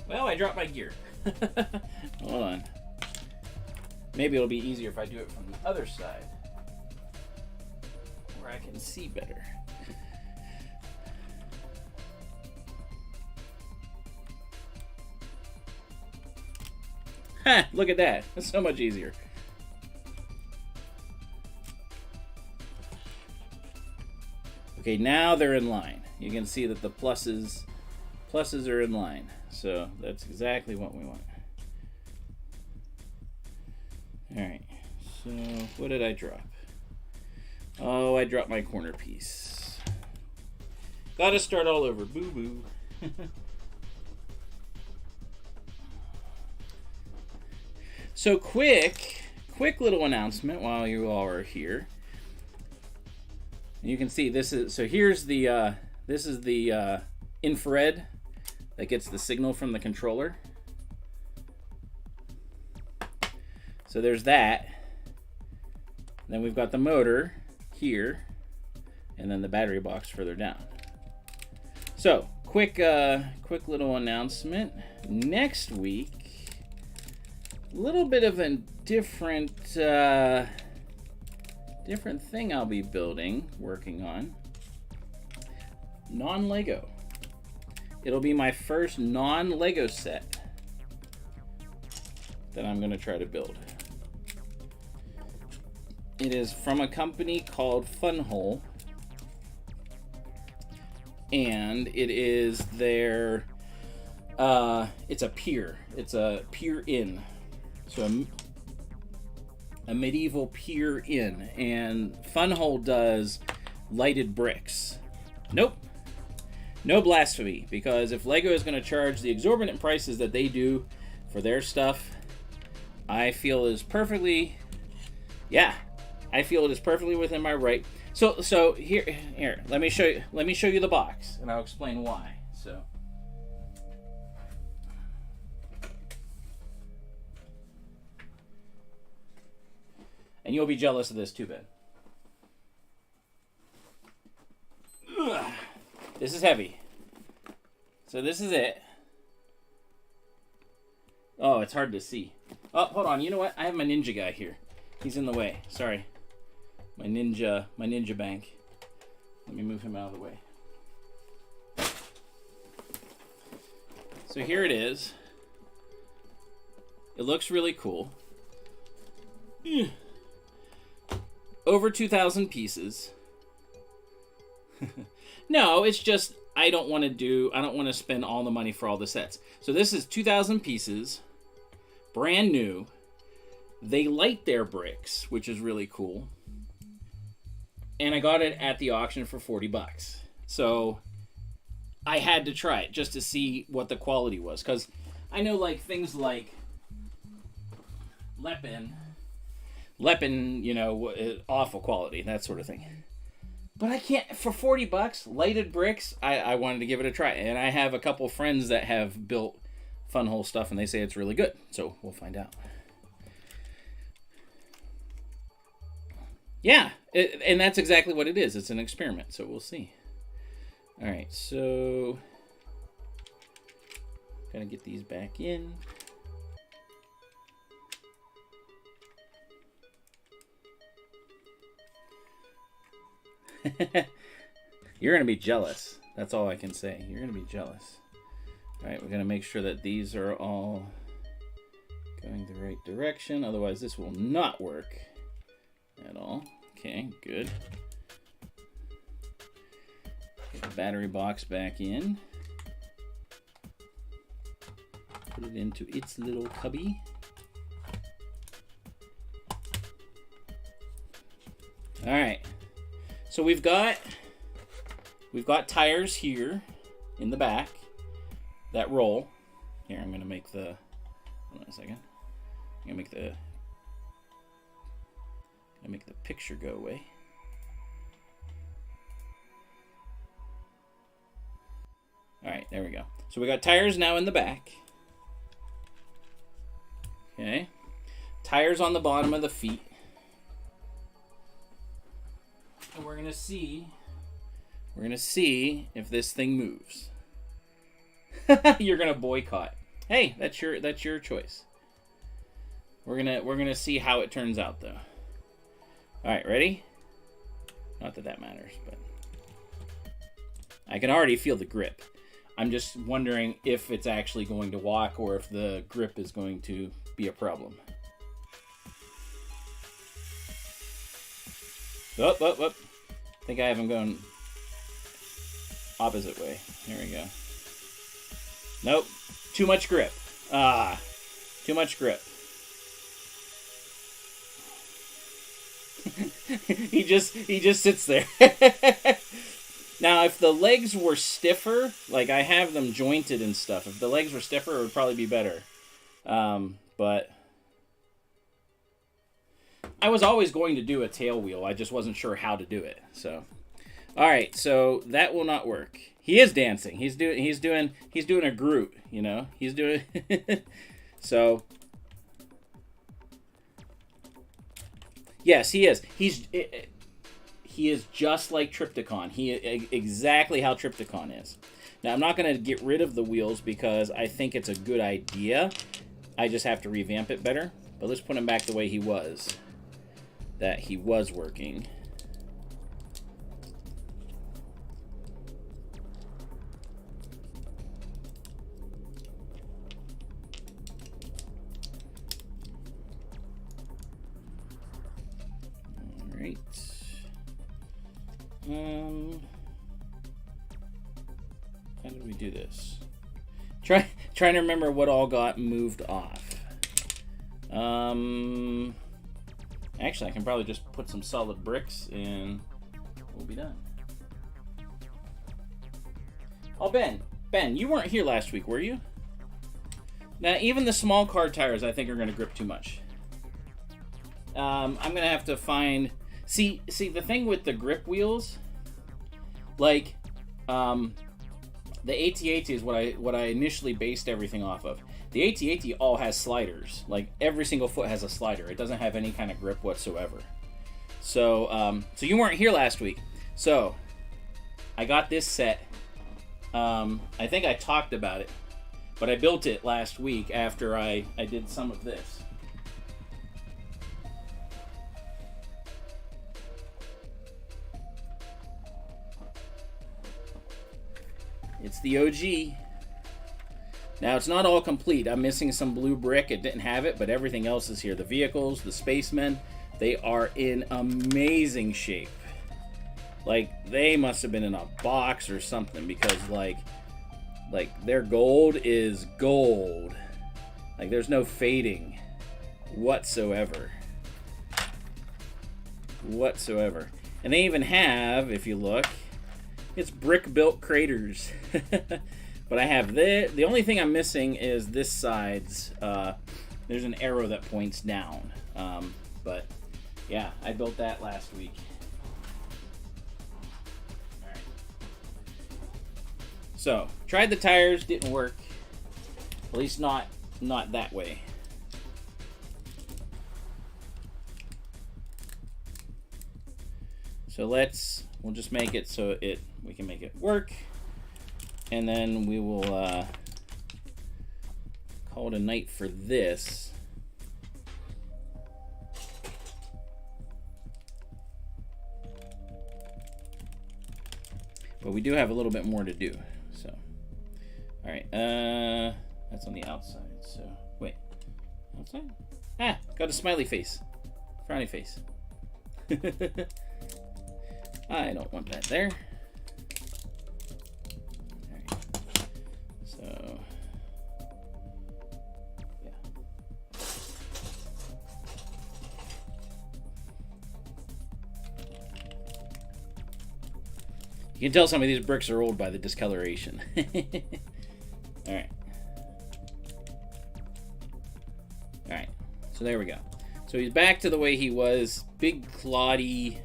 Well, I dropped my gear. Hold on. Maybe it'll be easier if I do it from the other side, where I can see better. Ha! Look at that. That's so much easier. Okay, now they're in line. You can see that the pluses are in line. So that's exactly what we want. Alright, so what did I drop? Oh, I dropped my corner piece. Gotta start all over. Boo-boo. So quick little announcement while you all are here. You can see this is, so here's the, this is the infrared that gets the signal from the controller. So there's that. Then we've got the motor here, and then the battery box further down. So quick little announcement. Next week, a little bit of a different thing I'll be building, working on. Non-Lego. It'll be my first non-Lego set that I'm going to try to build. It is from a company called Funhole, and it is their it's a pier. It's a pier inn. So a medieval pier inn, and Funhole does lighted bricks. Nope. No blasphemy, because if Lego is going to charge the exorbitant prices that they do for their stuff, I feel is perfectly, I feel it is perfectly within my right. So here, let me show you the box, and I'll explain why. So. And you'll be jealous of this too, Ben. Ugh. This is heavy. So this is it. Oh, it's hard to see. Oh, hold on. You know what? I have my ninja guy here. He's in the way. Sorry. My ninja bank. Let me move him out of the way. So here it is. It looks really cool. Over 2,000 pieces. No, it's just I don't want to spend all the money for all the sets. So this is 2,000 pieces, brand new. They light their bricks, which is really cool. And I got it at the auction for $40. So I had to try it just to see what the quality was, because I know like things like Lepin, you know, awful quality, that sort of thing. But I can't, for $40, lighted bricks, I wanted to give it a try. And I have a couple friends that have built Funhole stuff, and they say it's really good. So we'll find out. Yeah, and that's exactly what it is. It's an experiment, so we'll see. All right, so gotta get these back in. You're going to be jealous. That's all I can say. You're going to be jealous. All right, we're going to make sure that these are all going the right direction. Otherwise, this will not work at all. Okay, good. Get the battery box back in. Put it into its little cubby. All right. So we've got tires here in the back that roll. Here, I'm gonna make the. Hold on a second. I'm gonna make the picture go away. All right, there we go. So we got tires now in the back. Okay, tires on the bottom of the feet. And we're gonna see if this thing moves. You're gonna boycott. Hey, that's your choice. We're gonna see how it turns out though. All right, ready? Not that that matters, but I can already feel the grip. I'm just wondering if it's actually going to walk or if the grip is going to be a problem. Up. I think I have him going opposite way. Here we go. Nope. Too much grip. Too much grip. he just sits there. Now, if the legs were stiffer, like I have them jointed and stuff, if the legs were stiffer, it would probably be better. But I was always going to do a tail wheel. I just wasn't sure how to do it. So, all right. So that will not work. He is dancing. He's doing a Groot. You know, he's doing. So. Yes, he is. He is just like Tripticon. Exactly how Tripticon is. Now, I'm not going to get rid of the wheels because I think it's a good idea. I just have to revamp it better. But let's put him back the way he was. That he was working. All right. How did we do this? Trying to remember what all got moved off. Actually, I can probably just put some solid bricks and we'll be done. Oh, Ben, you weren't here last week, were you? Now, even the small car tires, I think, are going to grip too much. I'm going to have to find... See, the thing with the grip wheels, like, the AT-AT is what I initially based everything off of. The AT-AT all has sliders. Like, every single foot has a slider. It doesn't have any kind of grip whatsoever. So, so you weren't here last week. So, I got this set. I think I talked about it, but I built it last week after I did some of this. It's the OG. Now, it's not all complete. I'm missing some blue brick. It didn't have it, but everything else is here. The vehicles, the spacemen, they are in amazing shape. Like, they must have been in a box or something because, like their gold is gold. Like, there's no fading whatsoever. And they even have, if you look, it's brick-built craters. But I have the only thing I'm missing is this side's. There's an arrow that points down. But yeah, I built that last week. All right. So tried the tires, didn't work. At least not that way. So we'll just make it so we can make it work. And then we will call it a night for this. But we do have a little bit more to do. So, all right, that's on the outside. So, wait, outside? Ah, got a smiley face, frowny face. I don't want that there. So, yeah. You can tell some of these bricks are old by the discoloration. All right. All right. So there we go. So he's back to the way he was. Big cloddy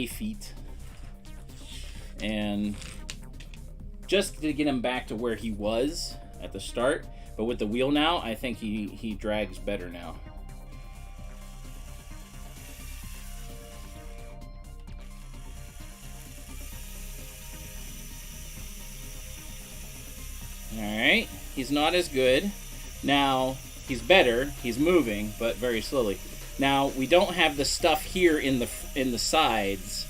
feet. And just to get him back to where he was at the start, but with the wheel now, I think he drags better now. Alright, he's not as good. Now, he's better, he's moving, but very slowly. Now, we don't have the stuff here in the sides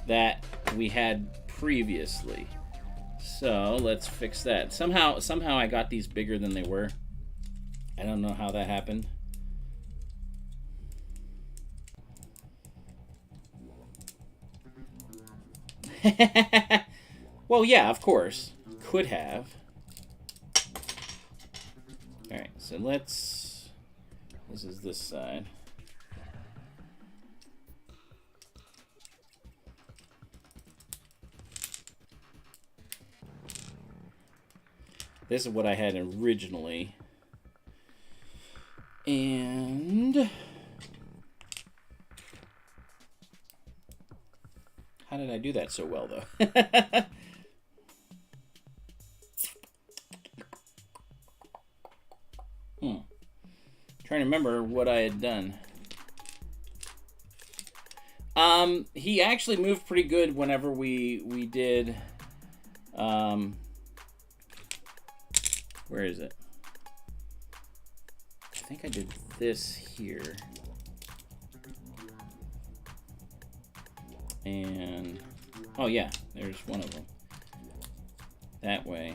that we had previously. So let's fix that. Somehow I got these bigger than they were. I don't know how that happened. Well, yeah, of course. Could have. Alright, so this is this side. This is what I had originally. I do that so well, though? Trying to remember what I had done. He actually moved pretty good whenever we did, where is it? I think I did this here. And, oh yeah, there's one of them. That way.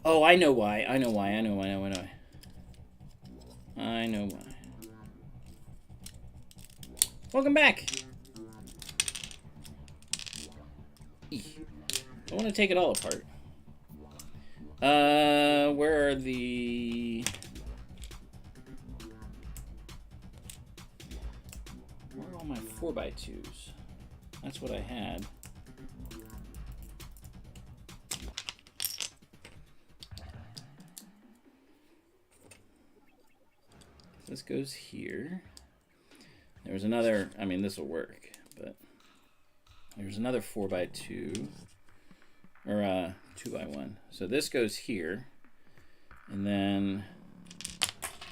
Oh, I know why. I know why. Welcome back. I want to take it all apart. Where are the... Where are all my 4x2s? That's what I had. This goes here. There was another, I mean, this will work, but there's another 4x2, or 2x1. So this goes here, and then,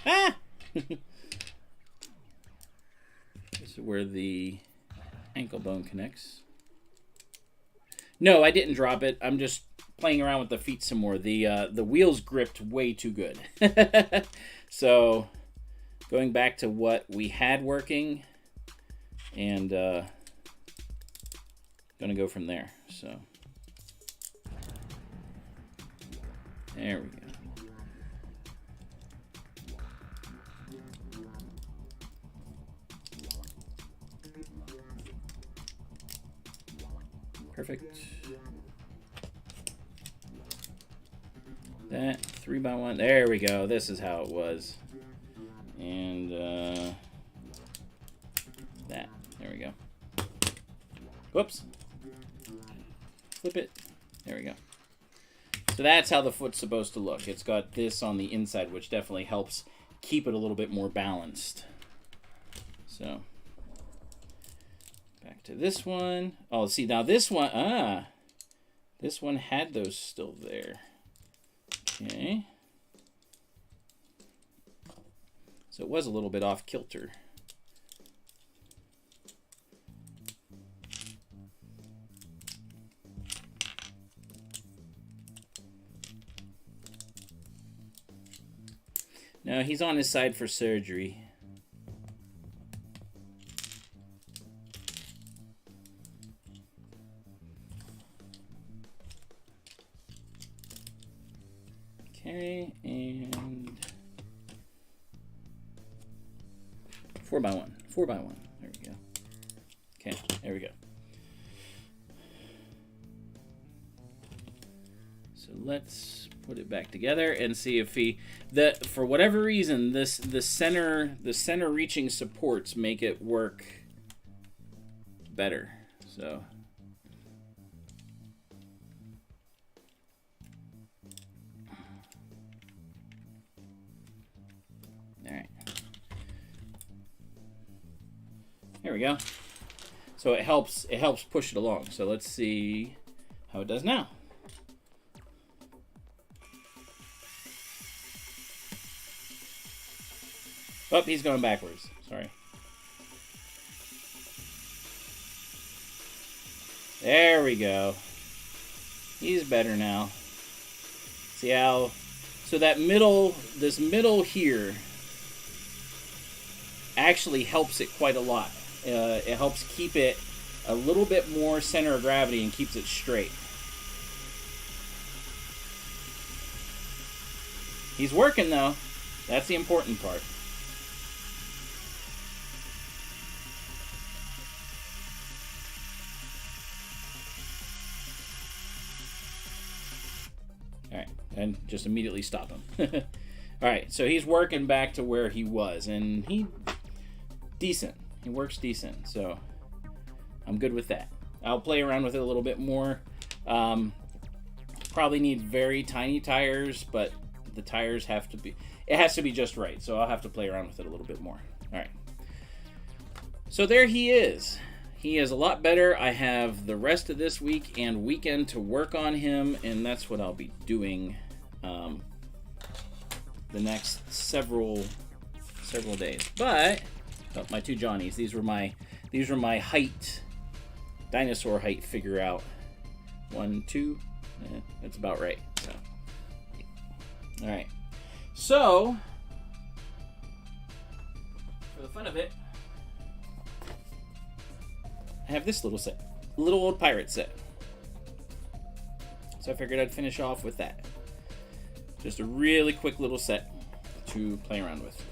this is where the ankle bone connects. No, I didn't drop it. I'm just playing around with the feet some more. The wheels gripped way too good. So going back to what we had working, and gonna go from there. So there we go. Perfect. That 3x1. There we go. This is how it was. And that. There we go. Whoops. Flip it. There we go. So that's how the foot's supposed to look. It's got this on the inside, which definitely helps keep it a little bit more balanced. So back to this one. Oh, see, now this one, this one had those still there. Okay. So it was a little bit off kilter. No, he's on his side for surgery. Okay, and 4x1. 4x1. There we go. Okay, there we go. So let's put it back together and see if for whatever reason, the center reaching supports make it work better. So all right. There we go. So it helps push it along. So let's see how it does now. Oh, he's going backwards. Sorry. There we go. He's better now. See how... So that this middle here actually helps it quite a lot. It helps keep it a little bit more center of gravity and keeps it straight. He's working though. That's the important part. Alright, and just immediately stop him. Alright, so he's working back to where he was, and he works decent, so I'm good with that. I'll play around with it a little bit more. Probably need very tiny tires, but the tires have to be, it has to be just right, so I'll have to play around with it a little bit more. Alright, so there he is. he is a lot better. I have the rest of this week and weekend to work on him, and that's what I'll be doing the next several days. But oh, my two Johnnies. These were my height, dinosaur height figure out. 1, 2. That's about right. So, all right. So, for the fun of it, I have this little set, little old pirate set. So I figured I'd finish off with that. Just a really quick little set to play around with.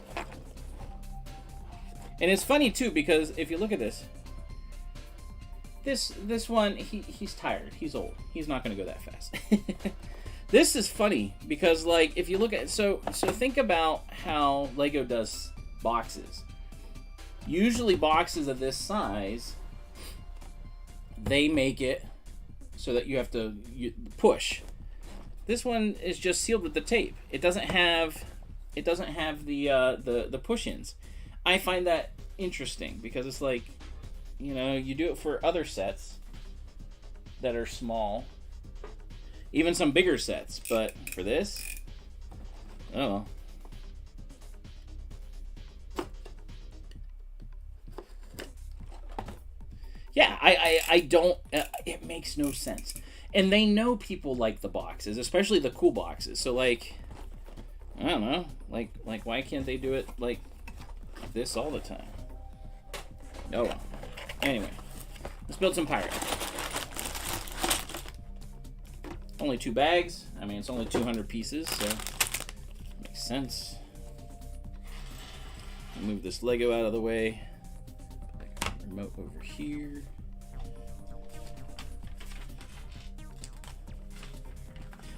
And it's funny too, because if you look at this one, he's tired, he's old, he's not going to go that fast. This is funny because, like, if you look at so think about how Lego does boxes. Usually boxes of this size, they make it so that you have to push. This one is just sealed with the tape. It doesn't have the push-ins. I find that interesting because it's like, you know, you do it for other sets that are small, even some bigger sets, but for this, oh. Yeah, I don't, it makes no sense. And they know people like the boxes, especially the cool boxes. So, like, I don't know, like why can't they do it like this all the time? Oh well. Anyway, let's build some pirates. Only 2 bags. I mean, it's only 200 pieces, so makes sense. Move this Lego out of the way. Remote over here.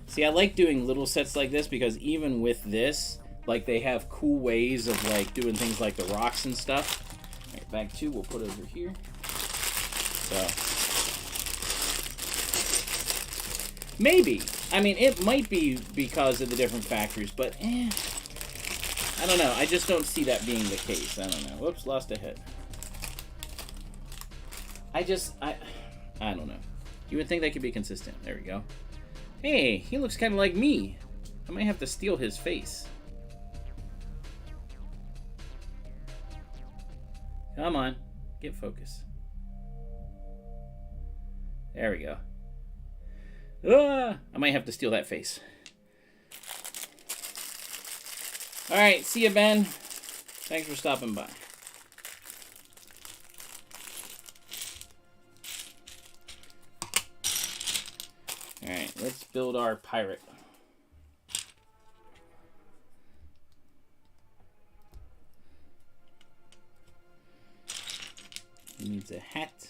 See, I like doing little sets like this because even with this, like, they have cool ways of, like, doing things like the rocks and stuff. All right, bag 2 we'll put over here. So maybe. I mean, it might be because of the different factories, but I don't know. I just don't see that being the case. I don't know. Whoops, lost a head. I don't know. You would think they could be consistent. There we go. Hey, he looks kind of like me. I might have to steal his face. Come on, get focus. There we go. Ah, I might have to steal that face. All right, see you, Ben. Thanks for stopping by. All right, let's build our pirate. He needs a hat.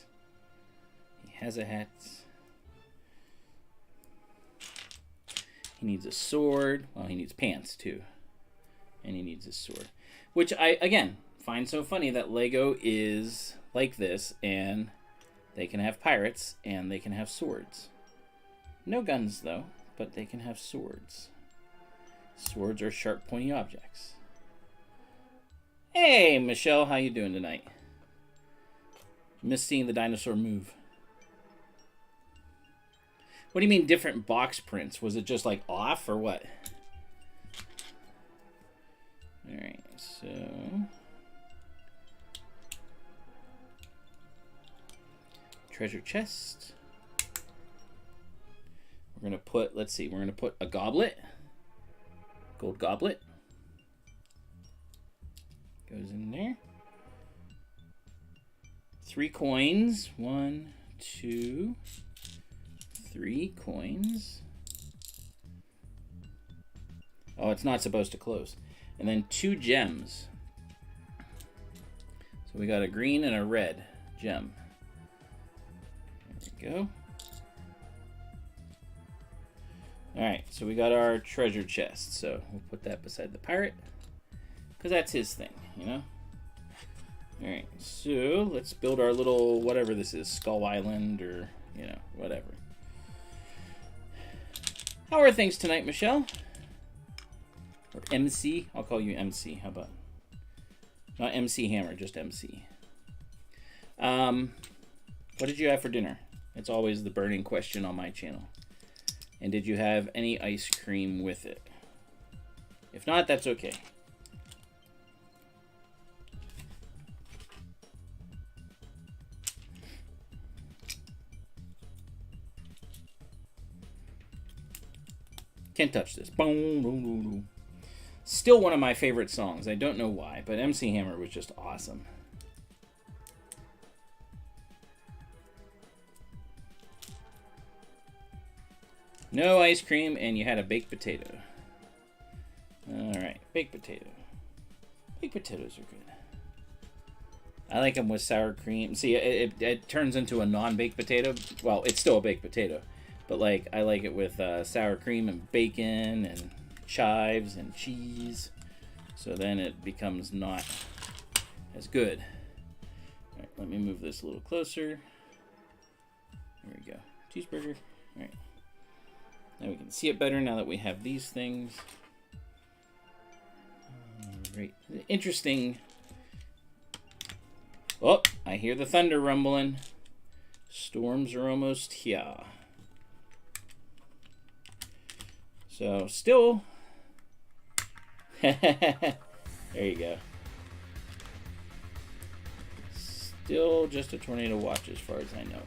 He has a hat. He needs a sword. Well, he needs pants too. And he needs a sword. Which I, again, find so funny that Lego is like this, and they can have pirates and they can have swords. No guns though, but they can have swords. Swords are sharp, pointy objects. Hey, Michelle, how you doing tonight? Miss seeing the dinosaur move. What do you mean different box prints? Was it just like off or what? Alright, so treasure chest. We're gonna put, let's see, we're gonna put a goblet. Gold goblet. Goes in there. 3 coins. 1, 2, 3 coins. Oh, it's not supposed to close. And then 2 gems. So we got a green and a red gem. There we go. Alright, so we got our treasure chest. So we'll put that beside the pirate, because that's his thing, you know? Alright, so let's build our little, whatever this is, Skull Island, or, you know, whatever. How are things tonight, Michelle? Or MC? I'll call you MC, how about? Not MC Hammer, just MC. What did you have for dinner? It's always the burning question on my channel. And did you have any ice cream with it? If not, that's okay. Can't touch this. Still one of my favorite songs. I don't know why, but MC Hammer was just awesome. No ice cream, and you had a baked potato. Alright, baked potato. Baked potatoes are good. I like them with sour cream. See, it turns into a non-baked potato. Well, it's still a baked potato. But, like, I like it with sour cream and bacon and chives and cheese. So then it becomes not as good. Alright, let me move this a little closer. There we go. Cheeseburger. Alright. Now we can see it better now that we have these things. Right. Interesting. Oh, I hear the thunder rumbling. Storms are almost here. So, still. There you go. Still just a tornado watch as far as I know.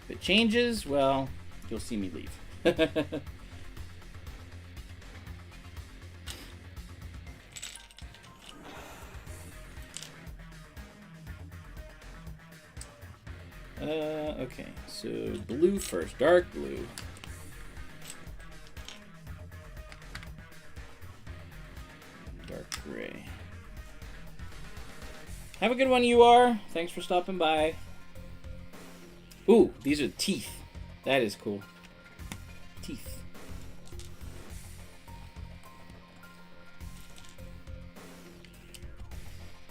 If it changes, well, you'll see me leave. Okay, so blue first, dark blue. Dark gray. Have a good one, you are. Thanks for stopping by. Ooh, these are teeth. That is cool. Teeth.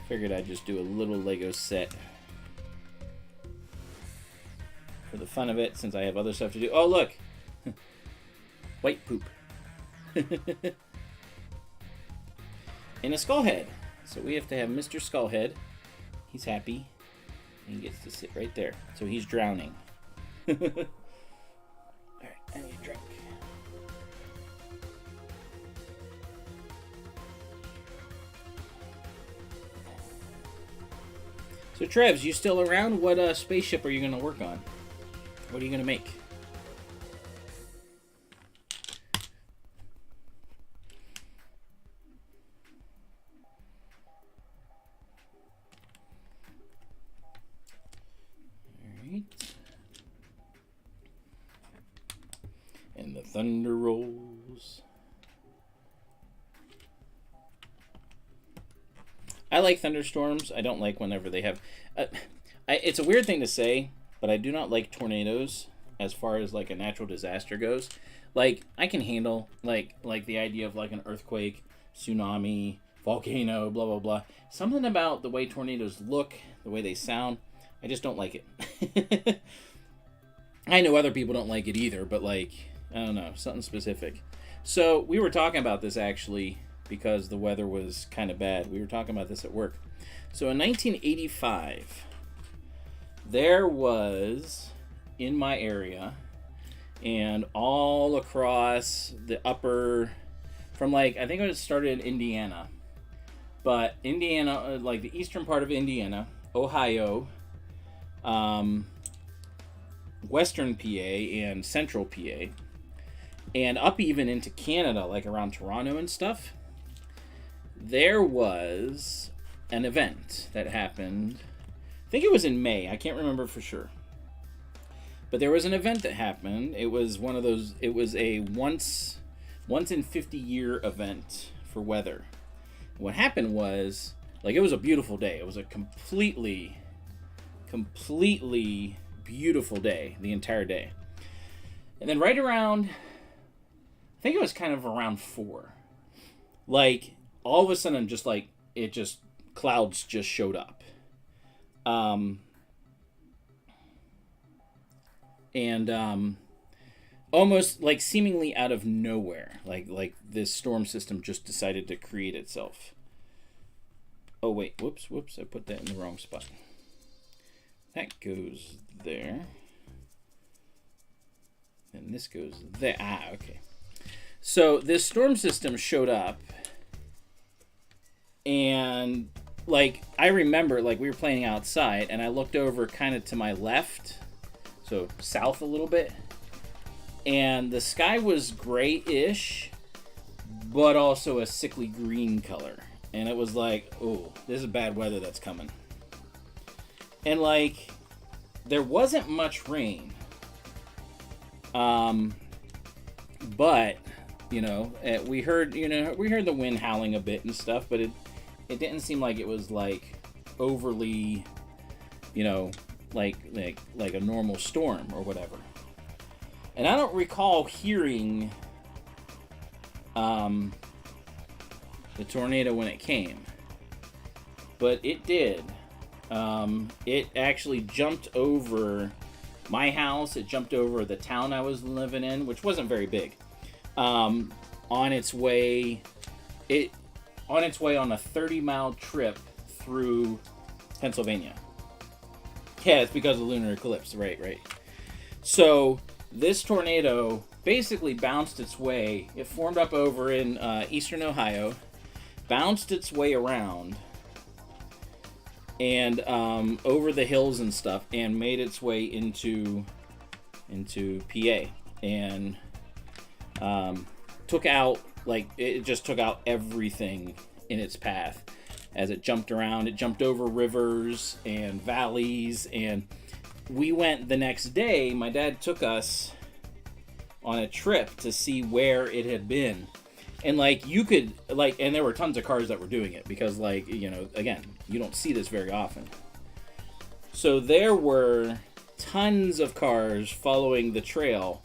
Figured I'd just do a little Lego set for the fun of it, since I have other stuff to do. Oh, look! White poop. And a skull head. So we have to have Mr. Skullhead. He's happy. He gets to sit right there. So he's drowning. Alright, I need a drink. So Trevs, you still around? What spaceship are you going to work on? What are you going to make? And the thunder rolls. I like thunderstorms. I don't like whenever they have... it's a weird thing to say, but I do not like tornadoes as far as like a natural disaster goes. Like, I can handle like the idea of like an earthquake, tsunami, volcano, blah, blah, blah. Something about the way tornadoes look, the way they sound, I just don't like it. I know other people don't like it either, but like... I don't know, something specific. So we were talking about this actually because the weather was kind of bad. We were talking about this at work. So in 1985, there was in my area and all across the upper, from like, I think it started in Indiana, but Indiana, like the eastern part of Indiana, Ohio, western PA, and central PA, and up even into Canada, like around Toronto and stuff, there was an event that happened. I think it was in May. I can't remember for sure. But there was an event that happened. It was one of those, it was a once in 50 year event for weather. What happened was, like, it was a beautiful day. It was a completely beautiful day, the entire day. And then right around, I think it was kind of around 4. Like, all of a sudden, just like, it just, clouds just showed up. Almost like seemingly out of nowhere. Like this storm system just decided to create itself. Oh, wait, whoops, I put that in the wrong spot. that goes there. And this goes there. Ah, okay. So this storm system showed up, and like I remember, like we were playing outside, and I looked over kind of to my left, so south a little bit, and the sky was grayish, but also a sickly green color, and it was like, oh, this is bad weather that's coming. And like, there wasn't much rain, but you know, we heard the wind howling a bit and stuff, but it didn't seem like it was like overly, you know, like a normal storm or whatever. And I don't recall hearing the tornado when it came, but it did. It actually jumped over my house. It jumped over the town I was living in, which wasn't very big. On its way on a 30-mile trip through Pennsylvania. Yeah, it's because of the lunar eclipse, right. So this tornado basically bounced its way. It formed up over in eastern Ohio, bounced its way around, and over the hills and stuff, and made its way into PA, and took out, like, it just took out everything in its path as it jumped around. It jumped over rivers and valleys, and we went the next day. My dad took us on a trip to see where it had been. And like, you could, like, and there were tons of cars that were doing it because, like, you know, again, you don't see this very often. So there were tons of cars following the trail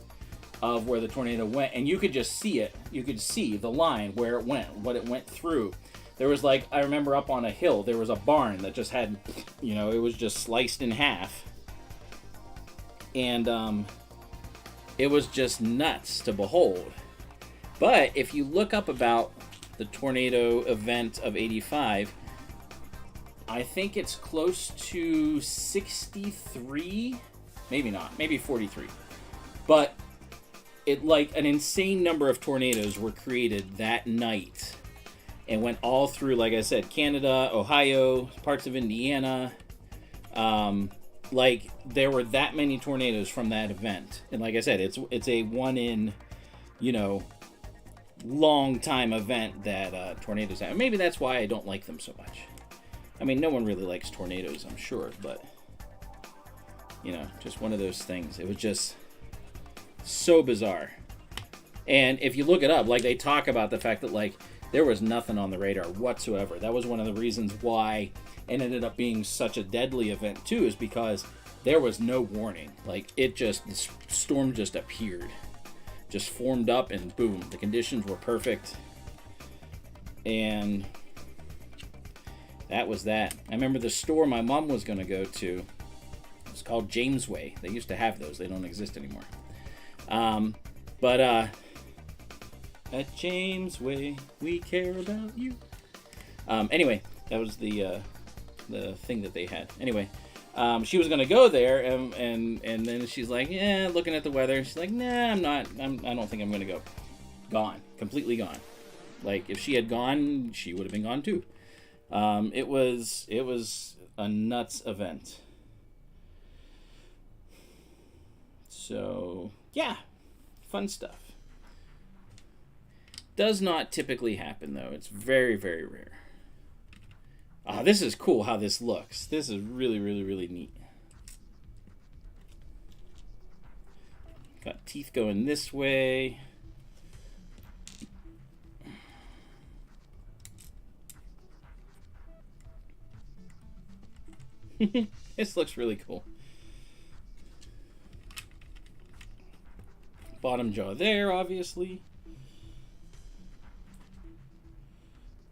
of where the tornado went, and you could just see it. You could see the line where it went, what it went through. There was, like, I remember up on a hill, there was a barn that just had, you know, it was just sliced in half. And it was just nuts to behold. But if you look up about the tornado event of 85, I think it's close to 63, maybe not, maybe 43. But it, like, an insane number of tornadoes were created that night and went all through, like I said, Canada, Ohio, parts of Indiana. Like, there were that many tornadoes from that event. And like I said, it's a one in, you know, long time event that tornadoes have. Maybe that's why I don't like them so much. I mean, no one really likes tornadoes, I'm sure, but, you know, just one of those things. It was just so bizarre. And if you look it up, like, they talk about the fact that, like, there was nothing on the radar whatsoever. That was one of the reasons why it ended up being such a deadly event too, is because there was no warning. Like, it just, the storm just appeared, just formed up, and boom, the conditions were perfect. And that was that. I remember the store my mom was going to go to, it was called Jamesway. They used to have those. They don't exist anymore. At Jamesway, we care about you. Anyway, that was the thing that they had. Anyway, she was gonna go there, and then she's like, yeah, looking at the weather. She's like, nah, I'm not. I don't think I'm gonna go. Gone, completely gone. Like, if she had gone, she would have been gone too. It was a nuts event. So yeah, fun stuff. Does not typically happen, though. It's very, very rare. This is cool how this looks. This is really, really, really neat. Got teeth going this way. This looks really cool. Bottom jaw there, obviously.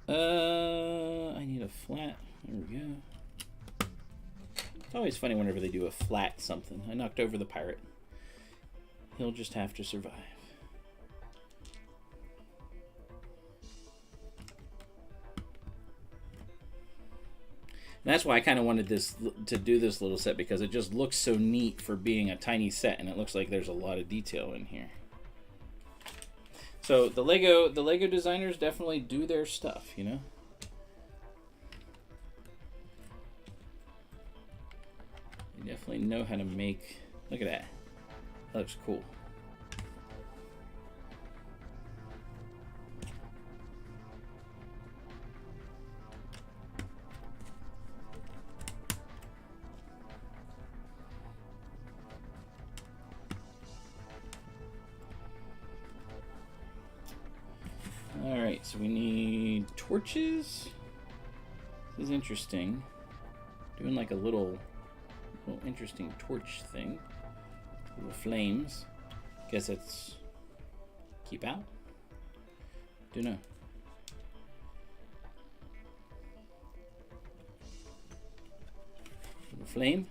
I need a flat. There we go. It's always funny whenever they do a flat something. I knocked over the pirate. He'll just have to survive. And that's why I kind of wanted this to do this little set, because it just looks so neat for being a tiny set, and it looks like there's a lot of detail in here. So the Lego designers definitely do their stuff, you know. They definitely know how to make. Look at that. That looks cool. Alright, so we need torches. This is interesting. Doing like a little interesting torch thing. Little flames. Guess it's keep out? Don't know. Little flame.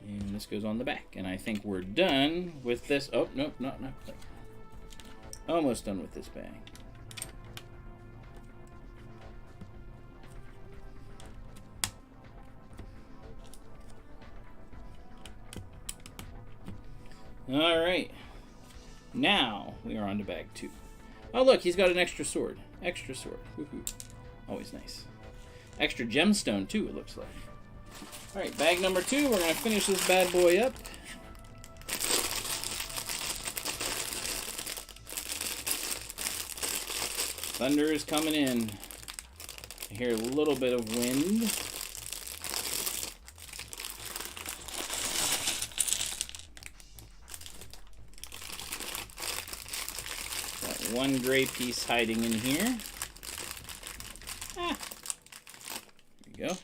And this goes on the back. And I think we're done with this. Oh, nope, not quite. Almost done with this bag. All right. Now we are on to bag 2. Oh, look, he's got an extra sword. Extra sword. Woohoo. Always nice. Extra gemstone, too, it looks like. All right, bag number 2. We're going to finish this bad boy up. Thunder is coming in. I hear a little bit of wind. Got one gray piece hiding in here. Ah. There you go.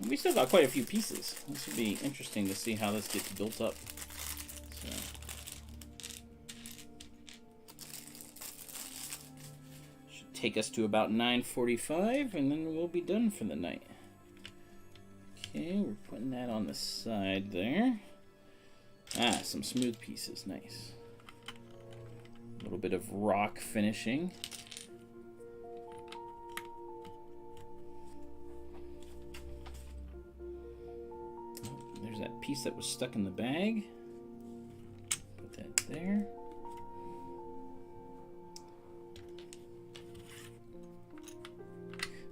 We still got quite a few pieces. This would be interesting to see how this gets built up. Should take us to about 9:45, and then we'll be done for the night. Okay, we're putting that on the side there. Ah, some smooth pieces, nice. A little bit of rock finishing. Oh, there's that piece that was stuck in the bag. Put that there.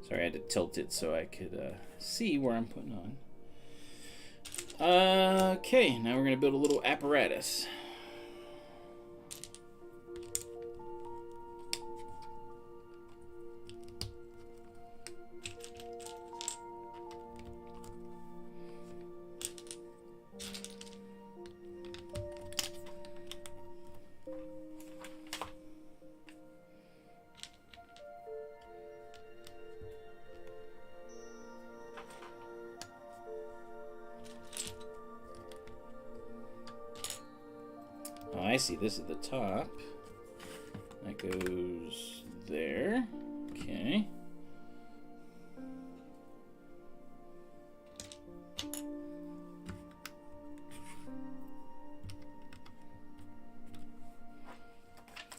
Sorry, I had to tilt it so I could see where I'm putting on. Okay, now we're going to build a little apparatus. I see, this is the top. That goes there. Okay.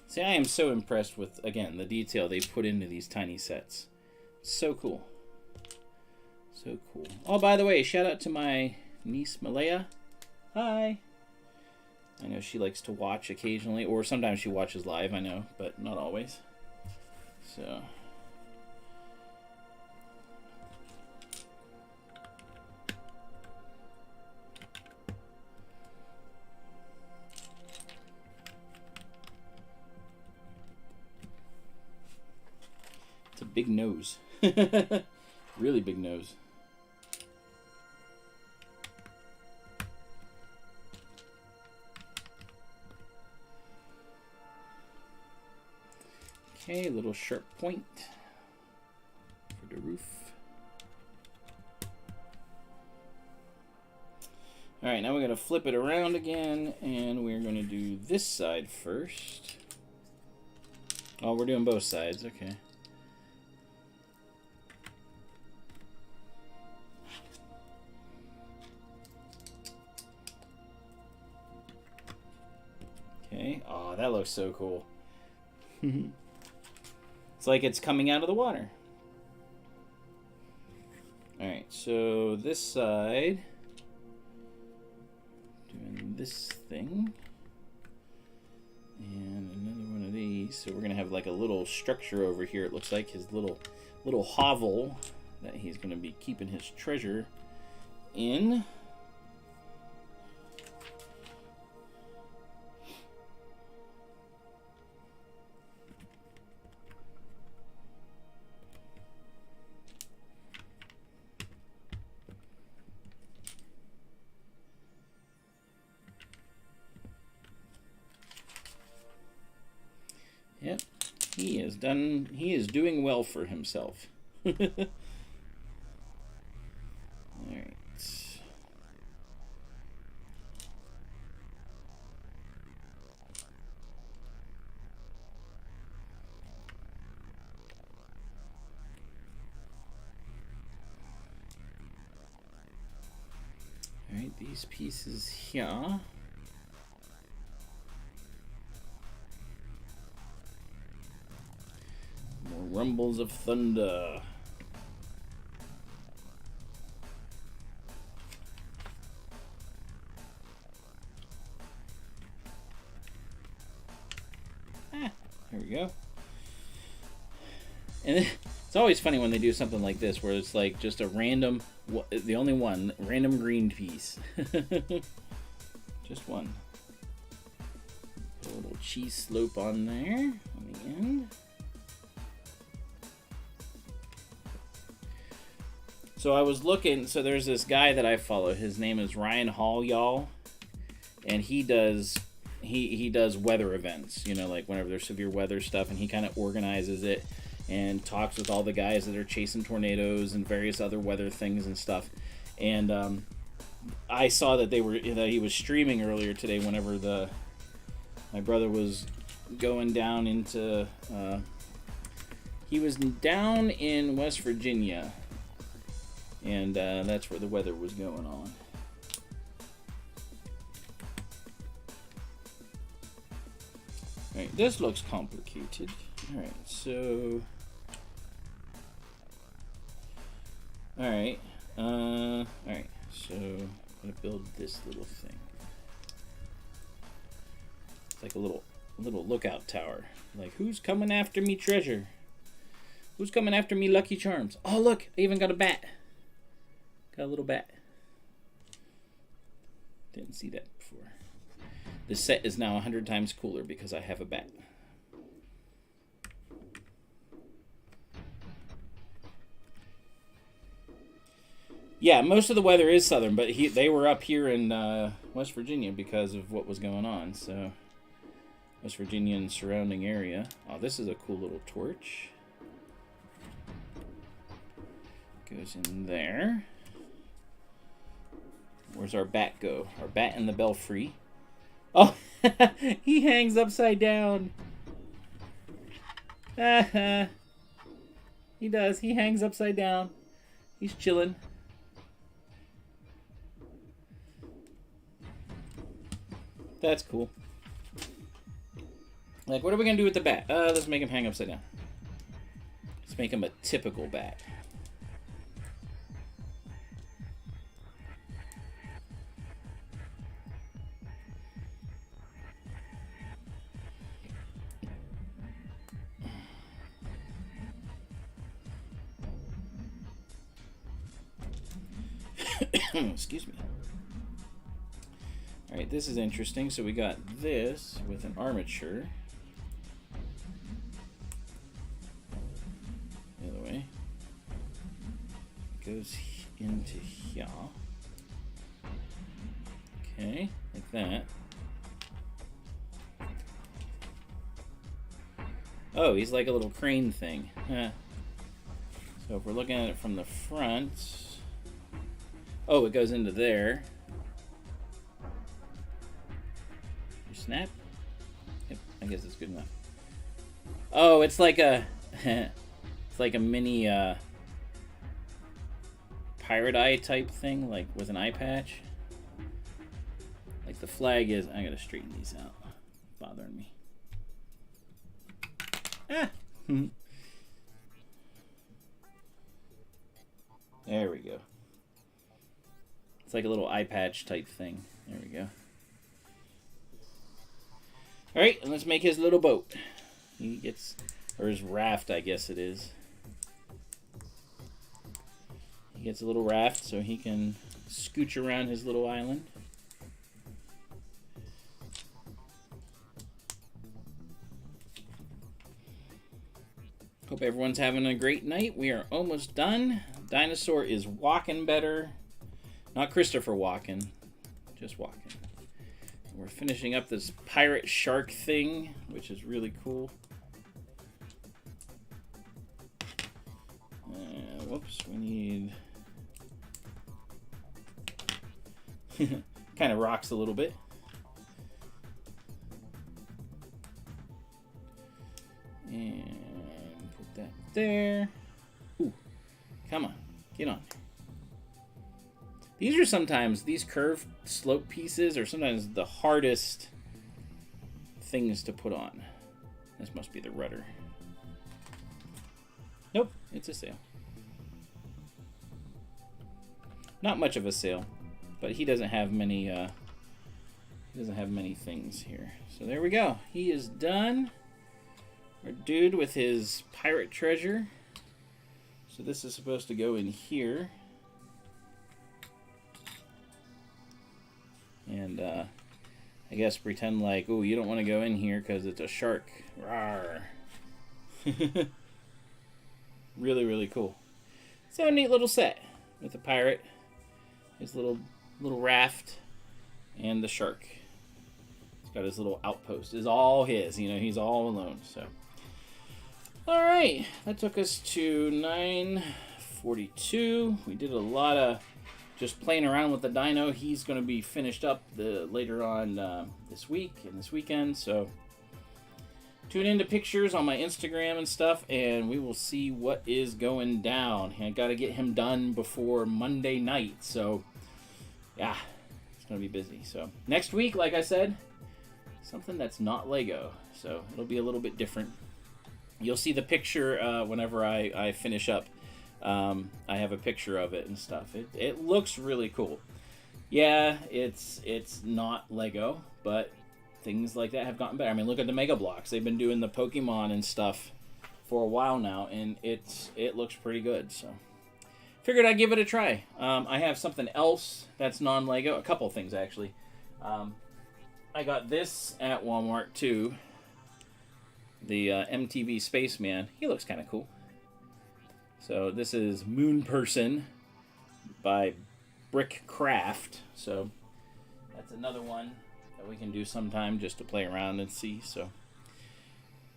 See, I am so impressed with, again, the detail they put into these tiny sets. So cool. So cool. Oh, by the way, shout out to my niece, Malaya. Hi. I know she likes to watch occasionally, or sometimes she watches live, I know, but not always. So. It's a big nose. Really big nose. Okay, a little sharp point for the roof. All right, now we're going to flip it around again, and we're going to do this side first. Oh, we're doing both sides, okay. Okay, oh, Oh, that looks so cool. It's like it's coming out of the water. Alright, so this side, doing this thing, and another one of these. So we're going to have like a little structure over here. It looks like his little hovel that he's going to be keeping his treasure in. Yep, he is doing well for himself. Alright. Alright, these pieces here. Rumbles of thunder. There we go. And it's always funny when they do something like this, where it's like just a random, the only one, random green piece. Just one. Put a little cheese slope on there on the end. So I was looking, so there's this guy that I follow. His name is Ryan Hall, y'all. And he does weather events, you know, like whenever there's severe weather stuff, and he kind of organizes it and talks with all the guys that are chasing tornadoes and various other weather things and stuff. And I saw that he was streaming earlier today whenever my brother was going down into he was down in West Virginia. And that's where the weather was going on. Alright, this looks complicated. Alright, so... Alright, so I'm gonna build this little thing. It's like a little lookout tower. Like, who's coming after me treasure? Who's coming after me Lucky Charms? Oh, look, I even got a bat. Got a little bat. Didn't see that before. This set is now 100 times cooler because I have a bat. Yeah, most of the weather is southern, but they were up here in West Virginia because of what was going on. So, West Virginia and surrounding area. Oh, this is a cool little torch. Goes in there. Where's our bat go? Our bat in the belfry. Oh, he hangs upside down. He does. He hangs upside down. He's chilling. That's cool. Like, what are we going to do with the bat? Let's make him hang upside down. Let's make him a typical bat. Excuse me. Alright, this is interesting. So we got this with an armature. The other way. It goes into here. Okay, like that. Oh, he's like a little crane thing. So if we're looking at it from the front... Oh, it goes into there. You snap? Yep, I guess it's good enough. Oh, it's like a... it's like a mini pirate eye type thing, like with an eye patch. Like the flag is... I gotta straighten these out. It's bothering me. There we go. It's like a little eye patch type thing. There we go. Alright, and let's make his little boat. He gets, or his raft, I guess it is. He gets a little raft so he can scooch around his little island. Hope everyone's having a great night. We are almost done. Dinosaur is walking better. Not Christopher walking, just walking. We're finishing up this pirate shark thing, which is really cool. Whoops, we need... kind of rocks a little bit. And put that there. Ooh, come on, get on. These are sometimes, these curved slope pieces are sometimes the hardest things to put on. This must be the rudder. Nope, it's a sail. Not much of a sail, but he doesn't have many things here. So there we go. He is done. Our dude with his pirate treasure. So this is supposed to go in here. And I guess pretend like, oh, you don't want to go in here because it's a shark. Rawr. Really, really cool. So a neat little set with the pirate, his little raft, and the shark. He's got his little outpost. It's all his. You know, he's all alone. So, all right, that took us to 9:42. We did a lot of just playing around with the dino. He's going to be finished up later on this week and this weekend. So tune into pictures on my Instagram and stuff, and we will see what is going down. I got to get him done before Monday night. So yeah, it's going to be busy. So next week, like I said, something that's not Lego. So it'll be a little bit different. You'll see the picture whenever I finish up. I have a picture of it and stuff. It looks really cool. Yeah, it's not Lego, but things like that have gotten better. I mean, look at the Mega Blocks. They've been doing the Pokemon and stuff for a while now, and it looks pretty good. So figured I'd give it a try. I have something else that's non-Lego. A couple things, actually. I got this at Walmart, too. The MTV Spaceman. He looks kind of cool. So this is Moon Person by Brick Craft. So that's another one that we can do sometime just to play around and see. So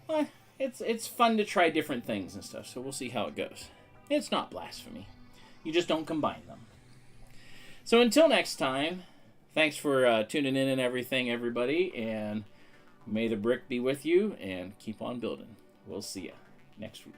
well, it's fun to try different things and stuff. So we'll see how it goes. It's not blasphemy. You just don't combine them. So until next time, thanks for tuning in and everything, everybody. And may the brick be with you and keep on building. We'll see you next week.